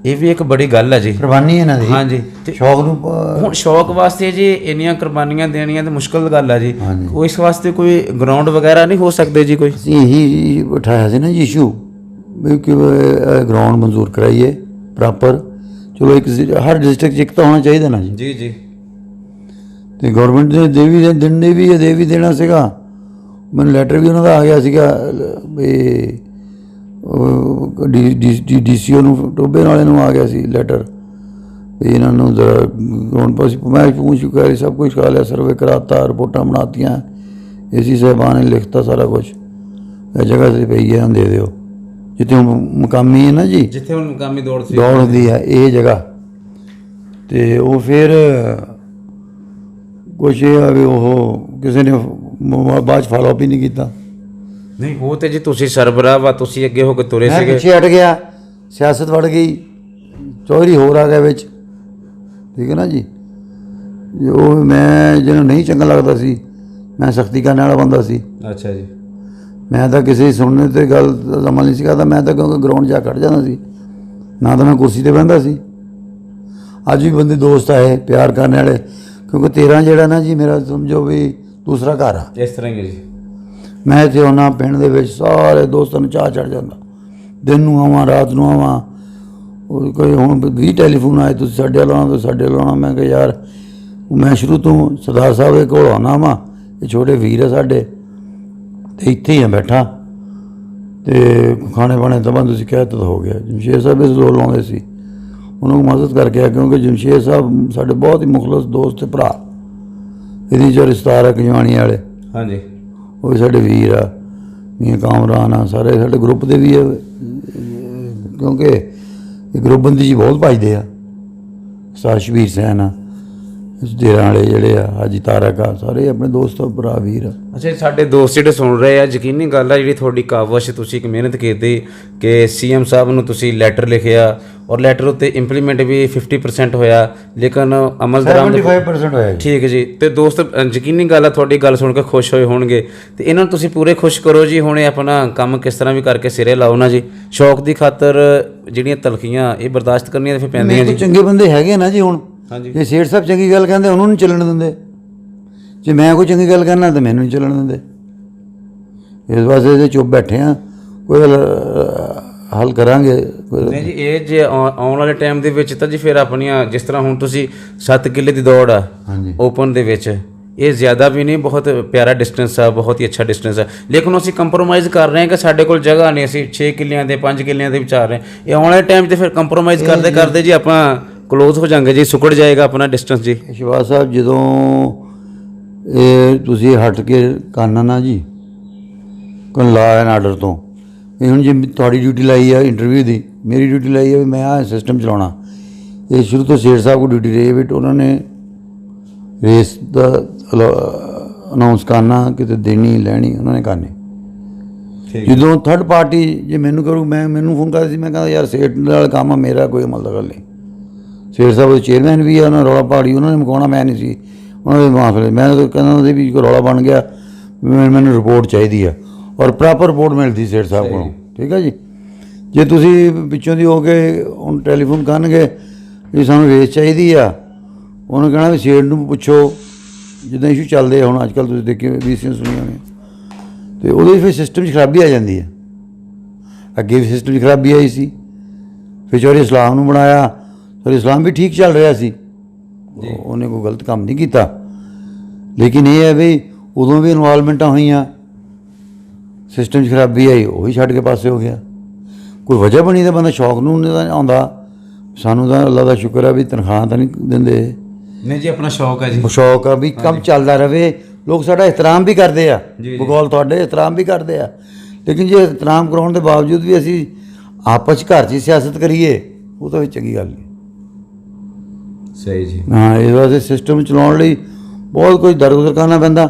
ਇਹ ਵੀ ਇੱਕ ਬੜੀ ਗੱਲ ਹੈ ਜੀ, ਕੁਰਬਾਨੀ ਇਹਨਾਂ ਦੀ। ਹਾਂਜੀ, ਤੇ ਸ਼ੌਕ ਨੂੰ ਹੁਣ ਸ਼ੌਕ ਵਾਸਤੇ ਜੀ ਇੰਨੀਆਂ ਕੁਰਬਾਨੀਆਂ ਦੇਣੀਆਂ ਤੇ ਮੁਸ਼ਕਲ ਗੱਲ ਹੈ ਜੀ। ਇਸ ਵਾਸਤੇ ਕੋਈ ਗਰਾਊਂਡ ਵਗੈਰਾ ਨਹੀਂ ਹੋ ਸਕਦੇ ਜੀ ਕੋਈ? ਅਸੀਂ ਇਹੀ ਉਠਾਇਆ ਸੀ ਨਾ ਜੀ ਇਸ਼ੂ ਵੀ ਕਿ ਗਰਾਊਂਡ ਮਨਜ਼ੂਰ ਕਰਾਈਏ ਪ੍ਰੋਪਰ। ਚਲੋ ਇੱਕ ਹਰ ਡਿਸਟ੍ਰਿਕਟ 'ਚ ਇੱਕ ਤਾਂ ਹੋਣਾ ਚਾਹੀਦਾ ਨਾ ਜੀ। ਜੀ ਤੇ ਗਵਰਨਮੈਂਟ ਨੇ ਦੇ ਵੀ ਦੇਣਾ ਸੀਗਾ। ਮੈਨੂੰ ਲੈਟਰ ਵੀ ਉਹਨਾਂ ਦਾ ਆ ਗਿਆ ਸੀਗਾ ਵੀ DCO ਨੂੰ, ਟੋਬੇ ਵਾਲੇ ਨੂੰ ਆ ਗਿਆ ਸੀ ਲੈਟਰ ਵੀ ਇਹਨਾਂ ਨੂੰ ਜ਼ਰਾ ਗਰਾਊਂਡ ਪਾਸ। ਮੈਂ ਪੁੱਛ ਚੁੱਕਾ, ਸਭ ਕੁਛ ਕਰਾ ਲਿਆ, ਸਰਵੇ ਕਰਾਤਾ, ਰਿਪੋਰਟਾਂ ਬਣਾਤੀਆਂ, AC ਸਾਹਿਬਾਨ ਨੇ ਲਿਖਤਾ ਸਾਰਾ ਕੁਛ। ਇਹ ਜਗ੍ਹਾ 'ਤੇ ਪਈ ਹੈ, ਦੇ ਦਿਓ ਜਿੱਥੇ ਹੁਣ ਮੁਕਾਮੀ ਹੈ ਨਾ ਜੀ, ਜਿੱਥੇ ਹੁਣ ਮੁਕਾਮੀ ਦੌੜ ਹੁੰਦੀ ਹੈ ਇਹ ਜਗ੍ਹਾ। ਤੇ ਉਹ ਫਿਰ ਕੁਛ ਇਹ ਆ ਵੀ ਉਹ ਕਿਸੇ ਨੇ ਬਾਅਦ 'ਚ ਫਾਲੋ ਅਪ ਹੀ ਨਹੀਂ ਕੀਤਾ। ਨਹੀਂ, ਉਹ ਤੇ ਜੀ ਤੁਸੀਂ ਸਰਬਰਾਹ ਵਾ, ਤੁਸੀਂ ਅੱਗੇ ਹੋ ਕੇ ਤੁਰੇ ਮੈਂ ਸੀਗੇ। ਪਿੱਛੇ ਹਟ ਗਿਆ, ਸਿਆਸਤ ਵੜ ਗਈ, ਚੌਧਰੀ ਹੋਰ ਆ ਗਿਆ ਵਿੱਚ। ਠੀਕ ਹੈ ਨਾ ਜੀ। ਉਹ ਮੈਂ ਜਿਹਨੂੰ ਨਹੀਂ ਚੰਗਾ ਲੱਗਦਾ ਸੀ, ਮੈਂ ਸਖਤੀ ਕਰਨ ਵਾਲਾ ਬੰਦਾ ਸੀ। ਅੱਛਾ ਜੀ। ਮੈਂ ਤਾਂ ਕਿਸੇ ਸੁਣਨੇ 'ਤੇ ਗੱਲ ਦਾ ਅਮਲ ਨਹੀਂ ਸੀ ਕਰਦਾ। ਮੈਂ ਤਾਂ ਕਿਉਂਕਿ ਗਰਾਊਂਡ ਜਾ ਖੜ੍ਹ ਜਾਂਦਾ ਸੀ, ਨਾ ਤਾਂ ਮੈਂ ਕੁਰਸੀ 'ਤੇ ਬਹਿੰਦਾ ਸੀ। ਅੱਜ ਵੀ ਬੰਦੇ ਦੋਸਤ ਆਏ ਪਿਆਰ ਕਰਨ ਵਾਲੇ, ਕਿਉਂਕਿ 13 ਜਿਹੜਾ ਨਾ ਜੀ ਮੇਰਾ ਸਮਝੋ ਵੀ ਦੂਸਰਾ ਘਰ ਆ। ਇਸ ਤਰ੍ਹਾਂ ਹੀ ਹੈ ਜੀ। ਮੈਂ ਇੱਥੇ ਉਹਨਾਂ ਪਿੰਡ ਦੇ ਵਿੱਚ ਸਾਰੇ ਦੋਸਤਾਂ ਨੂੰ ਚਾਅ ਚੜ੍ਹ ਜਾਂਦਾ, ਦਿਨ ਨੂੰ ਆਵਾਂ ਰਾਤ ਨੂੰ ਆਵਾਂ। ਉਹ ਕੋਈ ਹੁਣ 20 ਟੈਲੀਫੋਨ ਆਏ, ਤੁਸੀਂ ਸਾਡੇ ਵੱਲ ਆਉਣਾ, ਤੁਸੀਂ ਸਾਡੇ ਵੱਲ ਆਉਣਾ। ਮੈਂ ਕਿਹਾ ਯਾਰ ਮੈਂ ਸ਼ੁਰੂ ਤੋਂ ਸਰਦਾਰ ਸਾਹਿਬ ਦੇ ਕੋਲ ਆਉਣਾ ਵਾਂ, ਇਹ ਛੋਟੇ ਵੀਰ ਆ ਸਾਡੇ, ਅਤੇ ਇੱਥੇ ਹੀ ਆ ਬੈਠਾ। ਅਤੇ ਖਾਣੇ ਪਾਣੇ ਤਾਂ ਬੰਦ, ਤੁਸੀਂ ਕਹਿ ਤਾਂ ਹੋ ਗਿਆ। ਜਮਸ਼ੇਦ ਸਾਹਿਬ ਇਸ ਜ਼ੋਰ ਲਾਉਂਦੇ ਸੀ, ਉਹਨਾਂ ਨੂੰ ਮਦਦ ਕਰਕੇ ਆ, ਕਿਉਂਕਿ ਜਮਸ਼ੇਦ ਸਾਹਿਬ ਸਾਡੇ ਬਹੁਤ ਹੀ ਮੁਖਲਸ ਦੋਸਤ ਅਤੇ ਭਰਾ। ਇਹਦੀ ਜੋ ਰਿਸ਼ਤੇਦਾਰ ਆ ਕੰਜਵਾਣੀ ਵਾਲੇ, ਹਾਂਜੀ, ਉਹ ਵੀ ਸਾਡੇ ਵੀਰ ਆ। ਮੀਆਂ ਕਾਮਰਾਨ ਆ, ਸਾਰੇ ਸਾਡੇ ਗਰੁੱਪ ਦੇ ਵੀ ਆ, ਕਿਉਂਕਿ ਇਹ ਗਰੁੱਪਬੰਦੀ 'ਚ ਬਹੁਤ ਭੱਜਦੇ ਆ। ਉਸਤਾਦ ਸ਼ਬੀਰ ਸੈਨ ਆ, ਡੇਰਾਂ ਵਾਲੇ ਜਿਹੜੇ ਆ, ਹਾਜੀ ਤਾਰਕ ਆ, ਸਾਰੇ ਆਪਣੇ ਦੋਸਤ ਭਰਾ ਵੀਰ ਆ। ਅੱਛਾ, ਸਾਡੇ ਦੋਸਤ ਜਿਹੜੇ ਸੁਣ ਰਹੇ ਆ, ਯਕੀਨੀ ਗੱਲ ਆ ਜਿਹੜੀ ਤੁਹਾਡੀ ਕਾਵਸ਼, ਤੁਸੀਂ ਇੱਕ ਮਿਹਨਤ ਕੀਤੀ ਕਿ CM ਸਾਹਿਬ ਨੂੰ ਤੁਸੀਂ ਲੈਟਰ ਲਿਖਿਆ, ਔਰ ਲੈਟਰ ਉੱਤੇ ਇੰਪਲੀਮੈਂਟ ਵੀ 50% ਹੋਇਆ, ਲੇਕਿਨ ਅਮਲ ਦਰਾਮਦ 75% ਹੋਇਆ ਜੀ। ਠੀਕ ਹੈ ਜੀ। ਤੇ ਦੋਸਤ ਯਕੀਨੀ ਗੱਲ ਆ, ਤੁਹਾਡੀ ਗੱਲ ਸੁਣ ਕੇ ਖੁਸ਼ ਹੋਏ ਹੋਣਗੇ, ਤੇ ਇਹਨਾਂ ਨੂੰ ਤੁਸੀਂ ਪੂਰੇ ਖੁਸ਼ ਕਰੋ ਜੀ। ਹੁਣ ਇਹ ਆਪਣਾ ਕੰਮ ਕਿਸ ਤਰ੍ਹਾਂ ਵੀ ਕਰਕੇ ਸਿਰੇ ਲਾਓ ਨਾ ਜੀ। ਸ਼ੌਕ ਦੀ ਖਾਤਰ ਜਿਹੜੀਆਂ ਤਲਖੀਆਂ ਇਹ ਬਰਦਾਸ਼ਤ ਕਰਨੀਆਂ ਤਾਂ ਫਿਰ ਪੈਂਦੀਆਂ ਜੀ। ਚੰਗੇ ਬੰਦੇ ਹੈਗੇ ਨਾ ਜੀ। ਹੁਣ ਹਾਂਜੀ, ਜੇ ਸੇਠ ਸਾਹਿਬ ਚੰਗੀ ਗੱਲ ਕਹਿੰਦੇ ਉਹਨੂੰ ਨਹੀਂ ਚੱਲਣ ਦਿੰਦੇ, ਜੇ ਮੈਂ ਕੋਈ ਚੰਗੀ ਗੱਲ ਕਰਨਾ ਤਾਂ ਮੈਨੂੰ ਨਹੀਂ ਚੱਲਣ ਦਿੰਦੇ। ਇਸ ਵਾਸਤੇ ਜੇ ਚੁੱਪ ਬੈਠੇ ਆ, ਕੋਈ ਹੱਲ ਕਰਾਂਗੇ। ਨਹੀਂ ਜੀ, ਇਹ ਜੇ ਆਉਣ ਵਾਲੇ ਟਾਈਮ ਦੇ ਵਿੱਚ ਤਾਂ ਜੀ ਫਿਰ ਆਪਣੀਆਂ, ਜਿਸ ਤਰ੍ਹਾਂ ਹੁਣ ਤੁਸੀਂ 7 ਕਿੱਲੇ ਦੀ ਦੌੜ ਆ ਓਪਨ ਦੇ ਵਿੱਚ, ਇਹ ਜ਼ਿਆਦਾ ਵੀ ਨਹੀਂ, ਬਹੁਤ ਪਿਆਰਾ ਡਿਸਟੈਂਸ ਆ, ਬਹੁਤ ਹੀ ਅੱਛਾ ਡਿਸਟੈਂਸ ਆ। ਲੇਕਿਨ ਅਸੀਂ ਕੰਪਰੋਮਾਈਜ਼ ਕਰ ਰਹੇ ਹਾਂ ਕਿ ਸਾਡੇ ਕੋਲ ਜਗ੍ਹਾ ਨਹੀਂ, ਅਸੀਂ 6 ਕਿੱਲਿਆਂ ਦੇ 5 ਕਿੱਲਿਆਂ ਦੇ ਵਿਚਾਰ ਰਹੇ। ਇਹ ਆਉਣ ਵਾਲੇ ਟਾਈਮ 'ਤੇ ਫਿਰ ਕੰਪਰੋਮਾਈਜ਼ ਕਰਦੇ ਕਰਦੇ ਜੀ ਆਪਾਂ ਕਲੋਜ਼ ਹੋ ਜਾਵਾਂਗੇ ਜੀ, ਸੁੱਕੜ ਜਾਏਗਾ ਆਪਣਾ ਡਿਸਟੈਂਸ ਜੀ। ਸ਼ਿਵਾਜ ਸਾਹਿਬ, ਜਦੋਂ ਇਹ ਤੁਸੀਂ ਹਟ ਕੇ ਕਰਨਾ ਨਾ ਜੀ ਕੋਈ ਲਾ ਐਂਡ ਆਰਡਰ ਤੋਂ, ਇਹ ਹੁਣ ਜੇ ਤੁਹਾਡੀ ਡਿਊਟੀ ਲਾਈ ਆ ਇੰਟਰਵਿਊ ਦੀ, ਮੇਰੀ ਡਿਊਟੀ ਲਾਈ ਹੈ ਵੀ ਮੈਂ ਆਹ ਸਿਸਟਮ ਚਲਾਉਣਾ। ਇਹ ਸ਼ੁਰੂ ਤੋਂ ਸੇਠ ਸਾਹਿਬ ਕੋਲ ਡਿਊਟੀ ਰਹੀ ਹੈ ਵੀ ਉਹਨਾਂ ਨੇ ਰੇਸ ਦਾ ਅਨਾਊਂਸ ਕਰਨਾ, ਕਿਤੇ ਦੇਣੀ ਲੈਣੀ ਉਹਨਾਂ ਨੇ ਕਰਨੀ। ਜਦੋਂ ਥਰਡ ਪਾਰਟੀ ਜੇ ਮੈਨੂੰ ਕਰੂ, ਮੈਨੂੰ ਫੋਨ ਕਰਦਾ ਸੀ, ਮੈਂ ਕਹਿੰਦਾ ਯਾਰ ਸੇਠ ਨਾਲ ਕੰਮ ਆ, ਮੇਰਾ ਕੋਈ ਅਮਲ ਦਾ ਗੱਲ ਨਹੀਂ। ਸੇਠ ਸਾਹਿਬ ਦੇ ਚੇਅਰਮੈਨ ਵੀ ਆ, ਉਹਨਾਂ ਰੌਲਾ ਪਾੜੀ, ਉਹਨਾਂ ਨੇ ਮੁਕਾਉਣਾ, ਮੈਂ ਨਹੀਂ ਸੀ। ਉਹਨਾਂ ਦੇ ਮਾਫਲੇ ਮੈਂ ਤਾਂ ਕਹਿੰਦਾ ਸੀ ਵੀ ਕੋਈ ਰੌਲਾ ਬਣ ਗਿਆ, ਮੈਨੂੰ ਰਿਪੋਰਟ ਚਾਹੀਦੀ ਆ, ਔਰ ਪ੍ਰੋਪਰ ਰਿਪੋਰਟ ਮਿਲਦੀ ਸੇਠ ਸਾਹਿਬ ਕੋਲੋਂ। ਠੀਕ ਹੈ ਜੀ। ਜੇ ਤੁਸੀਂ ਪਿੱਛੋਂ ਦੀ ਹੋ ਕੇ ਹੁਣ ਟੈਲੀਫੋਨ ਕਰਨਗੇ ਵੀ ਸਾਨੂੰ ਰੇਸ ਚਾਹੀਦੀ ਆ, ਉਹਨੂੰ ਕਹਿਣਾ ਵੀ ਸੇਠ ਨੂੰ ਪੁੱਛੋ। ਜਿੱਦਾਂ ਇਸ਼ੂ ਚੱਲਦੇ ਆ ਹੁਣ ਅੱਜ ਕੱਲ੍ਹ, ਤੁਸੀਂ ਦੇਖੇ VCਆਂ ਸੁਣੀਆਂ ਹੋਣੀਆਂ, ਅਤੇ ਉਹਦੇ ਵਿੱਚ ਫਿਰ ਸਿਸਟਮ 'ਚ ਖਰਾਬੀ ਆ ਜਾਂਦੀ ਹੈ। ਅੱਗੇ ਵੀ ਸਿਸਟਮ 'ਚ ਖਰਾਬੀ ਆਈ ਸੀ, ਫਿਰ ਚੌਧਰੀ ਇਸਲਾਮ ਨੂੰ ਬਣਾਇਆ। ਚੌਧਰੀ ਇਸਲਾਮ ਵੀ ਠੀਕ ਚੱਲ ਰਿਹਾ ਸੀ, ਉਹਨੇ ਕੋਈ ਗਲਤ ਕੰਮ ਨਹੀਂ ਕੀਤਾ। ਲੇਕਿਨ ਇਹ ਹੈ ਵੀ ਉਦੋਂ ਵੀ ਇਨਵਾਲਵਮੈਂਟਾਂ ਹੋਈਆਂ, ਸਿਸਟਮ 'ਚ ਖਰਾਬੀ ਆਈ, ਉਹ ਵੀ ਛੱਡ ਕੇ ਪਾਸੇ ਹੋ ਗਿਆ। ਕੋਈ ਵਜ੍ਹਾ ਬਣੀ ਤਾਂ ਬੰਦਾ ਸ਼ੌਕ ਨੂੰ ਨਹੀਂ ਤਾਂ ਆਉਂਦਾ। ਸਾਨੂੰ ਤਾਂ ਅੱਲਾ ਦਾ ਸ਼ੁਕਰ ਆ ਵੀ ਤਨਖਾਹ ਤਾਂ ਨਹੀਂ ਦਿੰਦੇ। ਨਹੀਂ ਜੀ, ਆਪਣਾ ਸ਼ੌਕ ਹੈ ਜੀ, ਸ਼ੌਕ ਆ ਵੀ ਕੰਮ ਚੱਲਦਾ ਰਹੇ। ਲੋਕ ਸਾਡਾ ehtiram ਵੀ ਕਰਦੇ ਆ, ਬਗੌਲ ਤੁਹਾਡੇ ehtiram ਵੀ ਕਰਦੇ ਆ। ਲੇਕਿਨ ਜੇ ehtiram ਕਰਾਉਣ ਦੇ ਬਾਵਜੂਦ ਵੀ ਅਸੀਂ ਆਪਸ 'ਚ ਘਰ 'ਚ ਹੀ ਸਿਆਸਤ ਕਰੀਏ, ਉਹ ਤਾਂ ਚੰਗੀ ਗੱਲ ਨਹੀਂ। ਸਹੀ ਜੀ। ਹਾਂ, ਇਸ ਵਾਸਤੇ ਸਿਸਟਮ ਚਲਾਉਣ ਲਈ ਬਹੁਤ ਕੁਝ ਦਰਗੁਜ਼ਰ ਕਰਨਾ ਪੈਂਦਾ।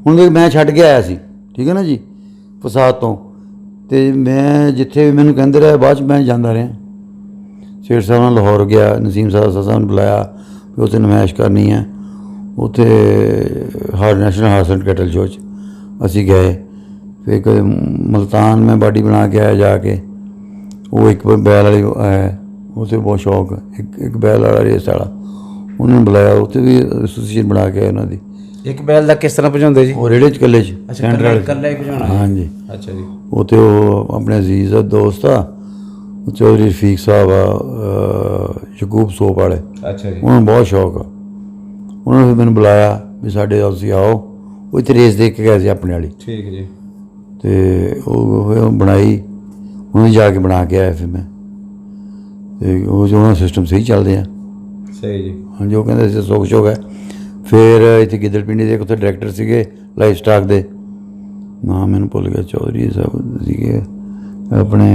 ਹੁਣ ਮੈਂ ਛੱਡ ਕੇ ਆਇਆ ਸੀ, ਠੀਕ ਹੈ ਨਾ ਜੀ, ਫਸਾਦ ਤੋਂ, ਤੇ ਮੈਂ ਜਿੱਥੇ ਵੀ ਮੈਨੂੰ ਕਹਿੰਦੇ ਰਹੇ ਬਾਅਦ 'ਚ ਮੈਂ ਜਾਂਦਾ ਰਿਹਾ। ਸੇਠ ਸਾਹਿਬ ਨਾਲ ਲਾਹੌਰ ਗਿਆ, ਨਸੀਮ ਸਾਹਿਬ ਨੂੰ ਬੁਲਾਇਆ ਵੀ ਉੱਥੇ ਨਮਾਇਸ਼ ਕਰਨੀ ਹੈ। ਉੱਥੇ national horse and cattle show 'ਚ ਅਸੀਂ ਗਏ। ਫਿਰ ਕਦੇ ਮੁਲਤਾਨ ਮੈਂ ਬਾਡੀ ਬਣਾ ਕੇ ਆਇਆ ਜਾ ਕੇ। ਉਹ ਇੱਕ ਬੈਲ ਵਾਲੀ ਹੈ, ਉੱਥੇ ਬਹੁਤ ਸ਼ੌਕ, ਇੱਕ ਬੈਲ ਵਾਲਾ ਰੇਸ ਵਾਲਾ, ਉਹਨੂੰ ਬੁਲਾਇਆ। ਉੱਥੇ ਵੀ ਐਸੋਸੀਏਸ਼ਨ ਬਣਾ ਕੇ ਆਇਆ ਉਹਨਾਂ ਦੀ। ਇੱਕ ਬੈਲ ਦਾ ਕਿਸ ਤਰ੍ਹਾਂ ਭਜਾਉਂਦੇ ਜੀ? ਉਹ ਰੇੜੇ 'ਚ ਇਕੱਲੇ 'ਚ ਇਕੱਲਾ ਹੀ ਭਜਾਉਣਾ? ਹਾਂਜੀ। ਅੱਛਾ ਜੀ। ਉੱਥੇ ਉਹ ਆਪਣੇ ਅਜ਼ੀਜ਼ ਦਾ ਦੋਸਤ ਆ, ਚੌਧਰੀ ਰਫੀਕ ਸਾਹਿਬ ਆ, ਯਕੂਬ ਸੋਪ ਵਾਲੇ। ਅੱਛਾ ਜੀ। ਉਹਨਾਂ ਨੂੰ ਬਹੁਤ ਸ਼ੌਕ ਆ। ਉਹਨਾਂ ਨੇ ਫਿਰ ਮੈਨੂੰ ਬੁਲਾਇਆ ਵੀ ਸਾਡੇ ਤੁਸੀਂ ਆਓ। ਉਹ ਇੱਥੇ ਰੇਸ ਦੇਖ ਕੇ ਗਏ ਸੀ ਆਪਣੇ ਵਾਲੀ। ਠੀਕ ਜੀ। ਅਤੇ ਉਹ ਫਿਰ ਬਣਾਈ, ਉਹਨੂੰ ਜਾ ਕੇ ਬਣਾ ਕੇ ਆਇਆ ਫਿਰ ਮੈਂ। ਅਤੇ ਉਹ ਜੋ ਉਹਨਾਂ ਸਿਸਟਮ ਸਹੀ ਚੱਲਦੇ ਆ। ਸਹੀ ਜੀ। ਹਾਂਜੀ। ਉਹ ਕਹਿੰਦੇ ਸੀ ਸੌਖ ਸ਼ੌਕ ਹੈ। ਫਿਰ ਇੱਥੇ ਗਿੱਦੜਪਿੰਡੀ ਦੇ ਉੱਥੇ ਡਾਇਰੈਕਟਰ ਸੀਗੇ ਲਾਈਫ ਸਟਾਕ ਦੇ, ਨਾਮ ਮੈਨੂੰ ਭੁੱਲ ਗਿਆ, ਚੌਧਰੀ ਸਾਹਿਬ ਸੀਗੇ ਆਪਣੇ।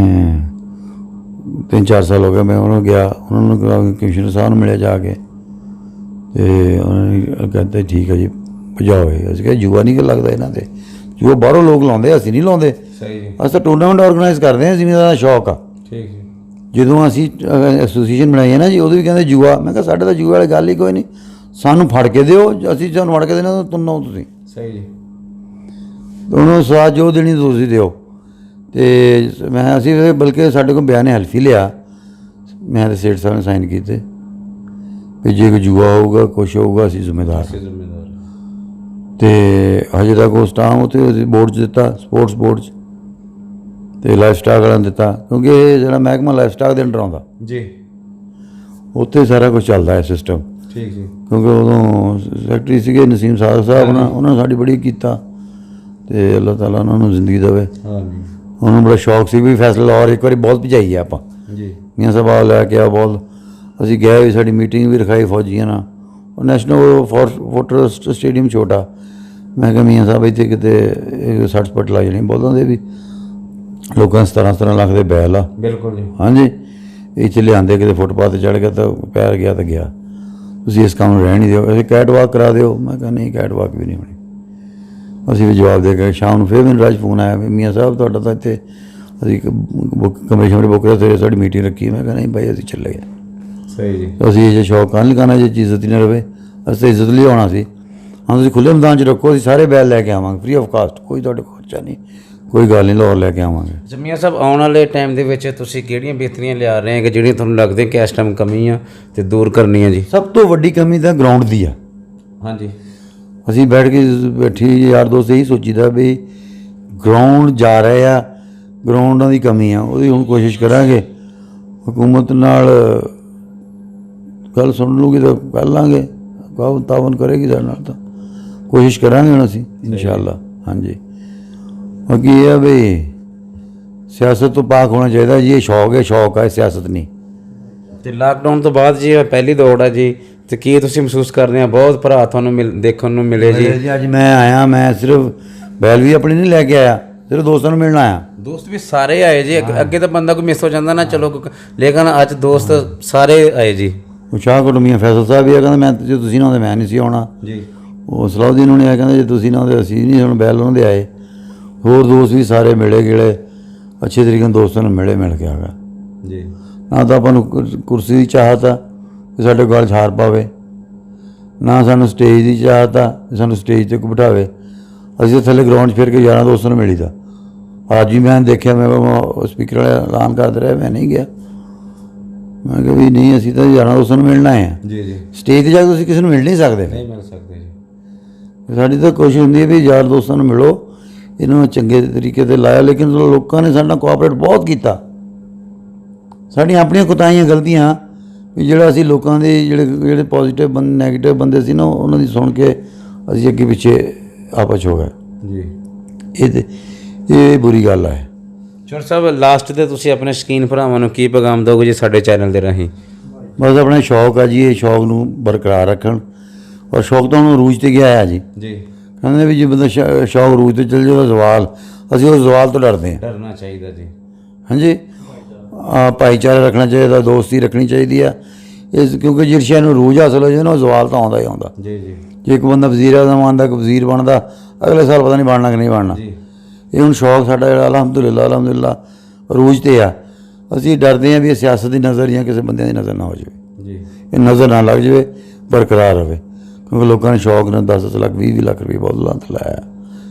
3-4 ਸਾਲ ਹੋ ਗਏ ਮੈਂ ਉਹਨਾਂ ਨੂੰ ਗਿਆ, ਉਹਨਾਂ ਨੂੰ ਕਮਿਸ਼ਨਰ ਸਾਹਿਬ ਨੂੰ ਮਿਲਿਆ ਜਾ ਕੇ। ਅਤੇ ਉਹਨਾਂ ਨੇ ਕਹਿੰਦੇ ਠੀਕ ਹੈ ਜੀ ਭਜਾਓ ਇਹ। ਅਸੀਂ ਕਿਹਾ ਜੂਆ ਨਹੀਂ ਲੱਗਦਾ ਇਹਨਾਂ 'ਤੇ, ਜੂਆ ਬਾਹਰੋਂ ਲੋਕ ਲਾਉਂਦੇ, ਅਸੀਂ ਨਹੀਂ ਲਾਉਂਦੇ। ਸਹੀ ਜੀ। ਅਸੀਂ ਤਾਂ ਟੂਰਨਾਮੈਂਟ ਔਰਗਨਾਈਜ਼ ਕਰਦੇ ਹਾਂ, ਜ਼ਿਮੀਂਦਾਰਾਂ ਦਾ ਸ਼ੌਕ ਆ। ਠੀਕ ਜੀ। ਜਦੋਂ ਅਸੀਂ ਐਸੋਸੀਏਸ਼ਨ ਬਣਾਈ ਹੈ ਨਾ ਜੀ, ਉਦੋਂ ਵੀ ਕਹਿੰਦੇ ਜੂਆ। ਮੈਂ ਕਿਹਾ ਸਾਡੇ ਤਾਂ ਜੂਆ ਵਾਲੀ ਗੱਲ ਹੀ ਕੋਈ ਨਹੀਂ, ਸਾਨੂੰ ਫੜ ਕੇ ਦਿਓ, ਅਸੀਂ ਤੁਹਾਨੂੰ ਫੜ ਕੇ ਦੇਣਾ ਤੁੰਨੋ ਤੁਸੀਂ। ਸਹੀ ਜੀ। ਉਹਨੂੰ ਸਵਾਦ ਜੋ ਦੇਣੀ ਤੁਸੀਂ ਦਿਓ। ਅਤੇ ਅਸੀਂ ਫਿਰ ਬਲਕਿ ਸਾਡੇ ਕੋਲ ਬਿਆਨ ਹਲਫੀ ਲਿਆ, ਮੈਂ ਅਤੇ ਸੇਠ ਸਾਹਿਬ ਨੇ ਸਾਈਨ ਕੀਤੇ ਵੀ ਜੇ ਕੋਈ ਜੂਆ ਹੋਊਗਾ ਕੁਛ ਹੋਊਗਾ ਅਸੀਂ ਜ਼ਿੰਮੇਦਾਰ। ਅਤੇ ਹਜੇ ਤੱਕ ਉਸ ਟਾਈਮ ਉੱਥੇ ਅਸੀਂ ਬੋਰਡ 'ਚ ਦਿੱਤਾ, ਸਪੋਰਟਸ ਬੋਰਡ 'ਚ, ਅਤੇ ਲਾਈਫ ਸਟਾਕ ਵਾਲਿਆਂ ਨੂੰ ਦਿੱਤਾ, ਕਿਉਂਕਿ ਇਹ ਜਿਹੜਾ ਮਹਿਕਮਾ ਲਾਈਫ ਸਟਾਕ ਦੇ ਅੰਡਰ ਆਉਂਦਾ ਜੀ। ਉੱਥੇ ਸਾਰਾ ਕੁਛ ਚੱਲਦਾ ਹੈ ਸਿਸਟਮ। ਠੀਕ ਜੀ। ਕਿਉਂਕਿ ਉਦੋਂ ਸੈਕਟਰੀ ਸੀਗੇ ਨਸੀਮ ਸਾਹਿਬ ਉਹਨਾਂ ਨੇ ਸਾਡੀ ਬੜੀ ਕੀਤਾ, ਅਤੇ ਅੱਲਾਹ ਤਾਲਾ ਉਹਨਾਂ ਨੂੰ ਜ਼ਿੰਦਗੀ ਦੇਵੇ। ਉਹਨਾਂ ਨੂੰ ਬੜਾ ਸ਼ੌਕ ਸੀ ਵੀ ਫੈਸਲਾ ਲਾਹੌਰ ਇੱਕ ਵਾਰੀ ਬਹੁਤ ਭਜਾਈ ਹੈ ਆਪਾਂ ਜੀ। ਮੀਆਂ ਸਾਹਿਬ ਲੈ ਕੇ ਆ ਬਹੁਤ। ਅਸੀਂ ਗਏ ਵੀ, ਸਾਡੀ ਮੀਟਿੰਗ ਵੀ ਰਖਾਈ ਫੌਜੀਆਂ ਨਾਲ। ਉਹ ਨੈਸ਼ਨਲ ਫੋਰਟਰਸ ਸਟੇਡੀਅਮ ਛੋਟਾ। ਮੈਂ ਕਿਹਾ ਮੀਆਂ ਸਾਹਿਬ ਇੱਥੇ ਕਿਤੇ 60 ਫੁੱਟ ਲੱਗ ਜਾਣੀ। ਬੋਲਦੇ ਵੀ ਲੋਕਾਂ 17 ਲੱਖ ਦੇ ਬੈਲ ਆ। ਬਿਲਕੁਲ ਜੀ। ਹਾਂਜੀ। ਇੱਥੇ ਲਿਆਂਦੇ ਕਿਤੇ ਫੁੱਟਪਾਥ 'ਤੇ ਚੜ੍ਹ ਗਿਆ ਤਾਂ ਪੈਰ ਗਿਆ ਤਾਂ ਗਿਆ। ਤੁਸੀਂ ਇਸ ਕੰਮ ਨੂੰ ਰਹਿਣ ਨਹੀਂ ਦਿਓ, ਅਸੀਂ ਕੈਟ ਵਾਕ ਕਰਾ ਦਿਓ। ਮੈਂ ਕਿਹਾ ਨਹੀਂ, ਕੈਟ ਵਾਕ ਵੀ ਨਹੀਂ ਹੋਣੀ। ਅਸੀਂ ਵੀ ਜਵਾਬ ਦੇ ਕੇ ਸ਼ਾਮ ਨੂੰ ਫਿਰ ਮੈਨੂੰ ਰਾਜ ਫੋਨ ਆਇਆ ਵੀ ਮੀਆਂ ਸਾਹਿਬ ਤੁਹਾਡਾ ਤਾਂ ਇੱਥੇ ਅਸੀਂ ਕਮਰੇ ਸ਼ਮਰੇ ਬੁੱਕ ਕਰਿਆ, ਸਾਡੀ ਮੀਟਿੰਗ ਰੱਖੀ। ਮੈਂ ਕਿਹਾ ਨਹੀਂ ਭਾਈ ਅਸੀਂ ਚੱਲੇ ਗਏ। ਸਹੀ ਜੀ। ਅਸੀਂ ਜੇ ਸ਼ੌਕ ਕਾਹਨ ਲਗਾਉਣਾ, ਜੇ ਇੱਜ਼ਤ ਹੀ ਨਾ ਰਵੇ। ਅਸੀਂ ਤਾਂ ਇੱਜ਼ਤ ਲਈ ਆਉਣਾ ਸੀ। ਹਾਂ ਤੁਸੀਂ ਖੁੱਲ੍ਹੇ ਮੈਦਾਨ 'ਚ ਰੱਖੋ, ਅਸੀਂ ਸਾਰੇ ਬੈਲ ਲੈ ਕੇ ਆਵਾਂਗੇ ਫ੍ਰੀ ਆਫ ਕਾਸਟ, ਕੋਈ ਤੁਹਾਡੇ ਕੋਲ ਖਰਚਾ ਨਹੀਂ, ਕੋਈ ਗੱਲ ਨਹੀਂ, ਲਾਹੌਰ ਲੈ ਕੇ ਆਵਾਂਗੇ। ਜਮੀਆ ਸਾਹਿਬ ਆਉਣ ਵਾਲੇ ਟਾਈਮ ਦੇ ਵਿੱਚ ਤੁਸੀਂ ਕਿਹੜੀਆਂ ਬਿਹਤਰੀਆਂ ਲਿਆ ਰਹੇ ਹੋ ਕਿ ਜਿਹੜੀਆਂ ਤੁਹਾਨੂੰ ਲੱਗਦੇ ਕਿ ਇਸ ਟਾਈਮ ਕਮੀ ਆ ਅਤੇ ਦੂਰ ਕਰਨੀ ਆ ਜੀ? ਸਭ ਤੋਂ ਵੱਡੀ ਕਮੀ ਤਾਂ ਗਰਾਊਂਡ ਦੀ ਆ। ਹਾਂਜੀ। ਅਸੀਂ ਬੈਠੀ ਯਾਰ ਦੋਸਤ ਇਹੀ ਸੋਚੀਦਾ ਵੀ ਗਰਾਊਂਡ ਜਾ ਰਹੇ ਆ, ਗਰਾਊਂਡਾਂ ਦੀ ਕਮੀ ਆ, ਉਹਦੀ ਹੁਣ ਕੋਸ਼ਿਸ਼ ਕਰਾਂਗੇ। ਹਕੂਮਤ ਨਾਲ ਗੱਲ ਸੁਣ ਲੂਗੀ ਤਾਂ ਕਰ ਲਾਂਗੇ, ਤਾਵਨ ਕਰੇਗੀ ਸਾਡੇ ਨਾਲ, ਤਾਂ ਕੋਸ਼ਿਸ਼ ਕਰਾਂਗੇ ਹੁਣ ਅਸੀਂ ਇਨਸ਼ਾਅੱਲਾ। ਹਾਂਜੀ। ਬਾਕੀ ਇਹ ਆ ਵੀ ਸਿਆਸਤ ਤੋਂ ਪਾਕ ਹੋਣਾ ਚਾਹੀਦਾ ਜੀ। ਇਹ ਸ਼ੌਕ ਹੈ, ਸਿਆਸਤ ਨਹੀਂ। ਅਤੇ ਲਾਕਡਾਊਨ ਤੋਂ ਬਾਅਦ ਜੀ ਪਹਿਲੀ ਦੌੜ ਆ ਜੀ, ਅਤੇ ਕੀ ਤੁਸੀਂ ਮਹਿਸੂਸ ਕਰਦੇ ਆ? ਬਹੁਤ ਭਰਾ ਤੁਹਾਨੂੰ ਦੇਖਣ ਨੂੰ ਮਿਲੇ ਜੀ। ਅੱਜ ਮੈਂ ਆਇਆ, ਮੈਂ ਸਿਰਫ ਬੈਲ ਵੀ ਆਪਣੀ ਨਹੀਂ ਲੈ ਕੇ ਆਇਆ, ਸਿਰਫ ਦੋਸਤਾਂ ਨੂੰ ਮਿਲਣ ਆਇਆ। ਦੋਸਤ ਵੀ ਸਾਰੇ ਆਏ ਜੀ। ਅੱਗੇ ਤਾਂ ਬੰਦਾ ਕੋਈ ਮਿਸ ਹੋ ਜਾਂਦਾ ਨਾ, ਚਲੋ, ਲੇਕਿਨ ਅੱਜ ਦੋਸਤ ਸਾਰੇ ਆਏ ਜੀ। ਉਹ ਸ਼ਾਹਕੋਟ ਮੀਆਂ ਫੈਸਲ ਸਾਹਿਬ ਵੀ ਆ, ਕਹਿੰਦਾ ਮੈਂ ਜੇ ਤੁਸੀਂ ਨਾ ਆਉਂਦੇ ਮੈਂ ਨਹੀਂ ਸੀ ਆਉਣਾ ਜੀ। ਉਹ ਸਲਾਉਦੀਨ ਉਹਨੇ ਆ, ਕਹਿੰਦਾ ਜੇ ਤੁਸੀਂ ਨਾ ਆਉਂਦੇ ਅਸੀਂ ਨਹੀਂ, ਹੁਣ ਬੈਲ ਉਹਨਾਂ ਦੇ ਆਏ। ਹੋਰ ਦੋਸਤ ਵੀ ਸਾਰੇ ਮਿਲੇ ਗਿਲੇ, ਅੱਛੇ ਤਰੀਕੇ ਨਾਲ ਦੋਸਤਾਂ ਨੂੰ ਮਿਲ ਕੇ ਆ ਗਿਆ ਜੀ। ਨਾ ਤਾਂ ਆਪਾਂ ਨੂੰ ਕੁਰਸੀ ਦੀ ਚਾਹਤ ਆ ਕਿ ਸਾਡੇ ਗਲ 'ਚ ਹਾਰ ਪਾਵੇ, ਨਾ ਸਾਨੂੰ ਸਟੇਜ ਦੀ ਚਾਹਤ ਆ ਕਿ ਸਾਨੂੰ ਸਟੇਜ 'ਤੇ ਬਿਠਾਵੇ। ਅਸੀਂ ਤਾਂ ਥੱਲੇ ਗਰਾਊਂਡ 'ਚ ਫਿਰ ਕੇ ਯਾਰਾਂ ਦੋਸਤਾਂ ਨੂੰ ਮਿਲੀ ਦਾ। ਅੱਜ ਵੀ ਮੈਂ ਦੇਖਿਆ, ਮੈਂ ਸਪੀਕਰ ਵਾਲੇ ਐਲਾਨ ਕਰਦੇ ਰਹੇ, ਮੈਂ ਨਹੀਂ ਗਿਆ। ਮੈਂ ਕਿਹਾ ਵੀ ਨਹੀਂ, ਅਸੀਂ ਤਾਂ ਯਾਰਾਂ ਦੋਸਤਾਂ ਨੂੰ ਮਿਲਣਾ ਹੈ। ਜੀ ਜੀ। ਸਟੇਜ 'ਤੇ ਜਾ ਕੇ ਤੁਸੀਂ ਕਿਸੇ ਨੂੰ ਮਿਲ ਨਹੀਂ ਸਕਦੇ। ਨਹੀਂ ਮਿਲ ਸਕਦੇ ਜੀ। ਸਾਡੀ ਤਾਂ ਕੋਸ਼ਿਸ਼ ਹੁੰਦੀ ਹੈ ਵੀ ਯਾਰ ਦੋਸਤਾਂ ਨੂੰ ਮਿਲੋ, ਇਹਨਾਂ ਨੂੰ ਚੰਗੇ ਤਰੀਕੇ 'ਤੇ ਲਾਇਆ। ਲੇਕਿਨ ਲੋਕਾਂ ਨੇ ਸਾਡੇ ਨਾਲ ਕੋਆਪਰੇਟ ਬਹੁਤ ਕੀਤਾ। ਸਾਡੀਆਂ ਆਪਣੀਆਂ ਕੁਤਾਹੀਆਂ ਗਲਤੀਆਂ ਵੀ ਜਿਹੜਾ ਅਸੀਂ ਲੋਕਾਂ ਦੇ ਜਿਹੜੇ ਪੋਜ਼ੀਟਿਵ ਨੈਗੇਟਿਵ ਬੰਦੇ ਸੀ ਨਾ, ਉਹਨਾਂ ਦੀ ਸੁਣ ਕੇ ਅਸੀਂ ਅੱਗੇ ਪਿੱਛੇ ਆਪਸ ਹੋ ਗਏ ਜੀ। ਇਹ ਬੁਰੀ ਗੱਲ ਹੈ। ਚੌਰ ਸਾਹਿਬ, ਲਾਸਟ 'ਤੇ ਤੁਸੀਂ ਆਪਣੇ ਸ਼ੌਕੀਨ ਭਰਾਵਾਂ ਨੂੰ ਕੀ ਪੈਗਾਮ ਦਿਓਗੇ ਜੀ ਸਾਡੇ ਚੈਨਲ ਦੇ ਰਾਹੀਂ? ਬਸ ਆਪਣਾ ਸ਼ੌਕ ਆ ਜੀ, ਇਹ ਸ਼ੌਕ ਨੂੰ ਬਰਕਰਾਰ ਰੱਖਣ। ਔਰ ਸ਼ੌਕ ਤਾਂ ਉਹਨੂੰ ਅਰੂਜ 'ਤੇ ਗਿਆ ਆ ਜੀ। ਕਹਿੰਦੇ ਵੀ ਜੇ ਬੰਦਾ ਸ਼ੌਕ ਅਰੂਜ 'ਤੇ ਚੱਲ ਜਾਏ ਤਾਂ ਜ਼ਵਾਲ, ਅਸੀਂ ਉਸ ਜ਼ਵਾਲ ਤੋਂ ਡਰਦੇ ਹਾਂ। ਡਰਨਾ ਚਾਹੀਦਾ ਜੀ। ਹਾਂਜੀ। ਭਾਈਚਾਰਾ ਰੱਖਣਾ ਚਾਹੀਦਾ, ਦੋਸਤੀ ਰੱਖਣੀ ਚਾਹੀਦੀ ਆ। ਕਿਉਂਕਿ ਜਿਸ ਸ਼ੈ ਨੂੰ ਅਰੂਜ ਹਾਸਲ ਹੋ ਜਾਏ ਨਾ, ਉਹ ਜ਼ਵਾਲ ਤਾਂ ਆਉਂਦਾ ਹੀ ਆਉਂਦਾ ਜੀ। ਜੇ ਇੱਕ ਬੰਦਾ ਵਜ਼ੀਰ ਆਜ਼ਮ ਆਉਂਦਾ, ਇੱਕ ਵਜ਼ੀਰ ਬਣਦਾ, ਅਗਲੇ ਸਾਲ ਪਤਾ ਨਹੀਂ ਬਣਨਾ ਕਿ ਨਹੀਂ ਬਣਨਾ। ਇਹ ਹੁਣ ਸ਼ੌਕ ਸਾਡਾ ਜਿਹੜਾ ਅਲਹਮਦੁਲਿਲਾ ਰੂਜ 'ਤੇ ਆ। ਅਸੀਂ ਡਰਦੇ ਹਾਂ ਵੀ ਇਹ ਸਿਆਸਤ ਦੀ ਨਜ਼ਰ ਜਾਂ ਕਿਸੇ ਬੰਦਿਆਂ ਦੀ ਨਜ਼ਰ ਨਾ ਹੋ ਜਾਵੇ ਜੀ। ਇਹ ਨਜ਼ਰ ਨਾ ਲੱਗ ਜਾਵੇ, ਬਰਕਰਾਰ ਰਵੇ, ਕਿਉਂਕਿ ਲੋਕਾਂ ਨੇ ਸ਼ੌਕ ਨਾਲ 10 ਲੱਖ 20 ਲੱਖ ਰੁਪਏ ਬਹੁਤ ਲਾਂਤ ਲਾਇਆ।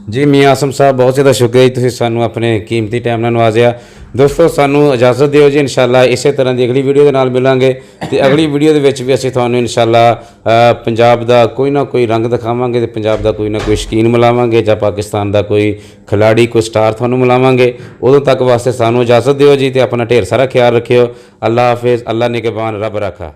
ਜੀ ਮੀਆਂ ਆਸਮ ਸਾਹਿਬ, ਬਹੁਤ ਜ਼ਿਆਦਾ ਸ਼ੁਕਰੀਆ ਜੀ, ਤੁਸੀਂ ਸਾਨੂੰ ਆਪਣੇ ਕੀਮਤੀ ਟਾਈਮ ਨਾਲ ਨਵਾਜ਼ਿਆ। ਦੋਸਤੋ ਸਾਨੂੰ ਇਜਾਜ਼ਤ ਦਿਓ ਜੀ, ਇਨਸ਼ਾਅੱਲਾ ਇਸੇ ਤਰ੍ਹਾਂ ਦੀ ਅਗਲੀ ਵੀਡੀਓ ਦੇ ਨਾਲ ਮਿਲਾਂਗੇ ਤੇ ਅਗਲੀ ਵੀਡੀਓ ਦੇ ਵਿੱਚ ਵੀ ਅਸੀਂ ਤੁਹਾਨੂੰ ਇਨਸ਼ਾਅੱਲਾ ਪੰਜਾਬ ਦਾ ਕੋਈ ਨਾ ਕੋਈ ਰੰਗ ਦਿਖਾਵਾਂਗੇ ਤੇ ਪੰਜਾਬ ਦਾ ਕੋਈ ਨਾ ਕੋਈ ਸ਼ੌਕੀਨ ਮਿਲਾਵਾਂਗੇ ਜਾਂ ਪਾਕਿਸਤਾਨ ਦਾ ਕੋਈ ਖਿਲਾੜੀ, ਕੋਈ ਸਟਾਰ ਤੁਹਾਨੂੰ ਮਿਲਾਵਾਂਗੇ। ਉਦੋਂ ਤੱਕ ਵਾਸਤੇ ਸਾਨੂੰ ਇਜਾਜ਼ਤ ਦਿਓ ਜੀ ਤੇ ਆਪਣਾ ਢੇਰ ਸਾਰਾ ਖਿਆਲ ਰੱਖਿਓ। ਅੱਲਾ ਹਾਫਿਜ਼, ਅੱਲਾ ਨਿਗਹਬਾਨ, ਰੱਬ ਰਾਖਾ।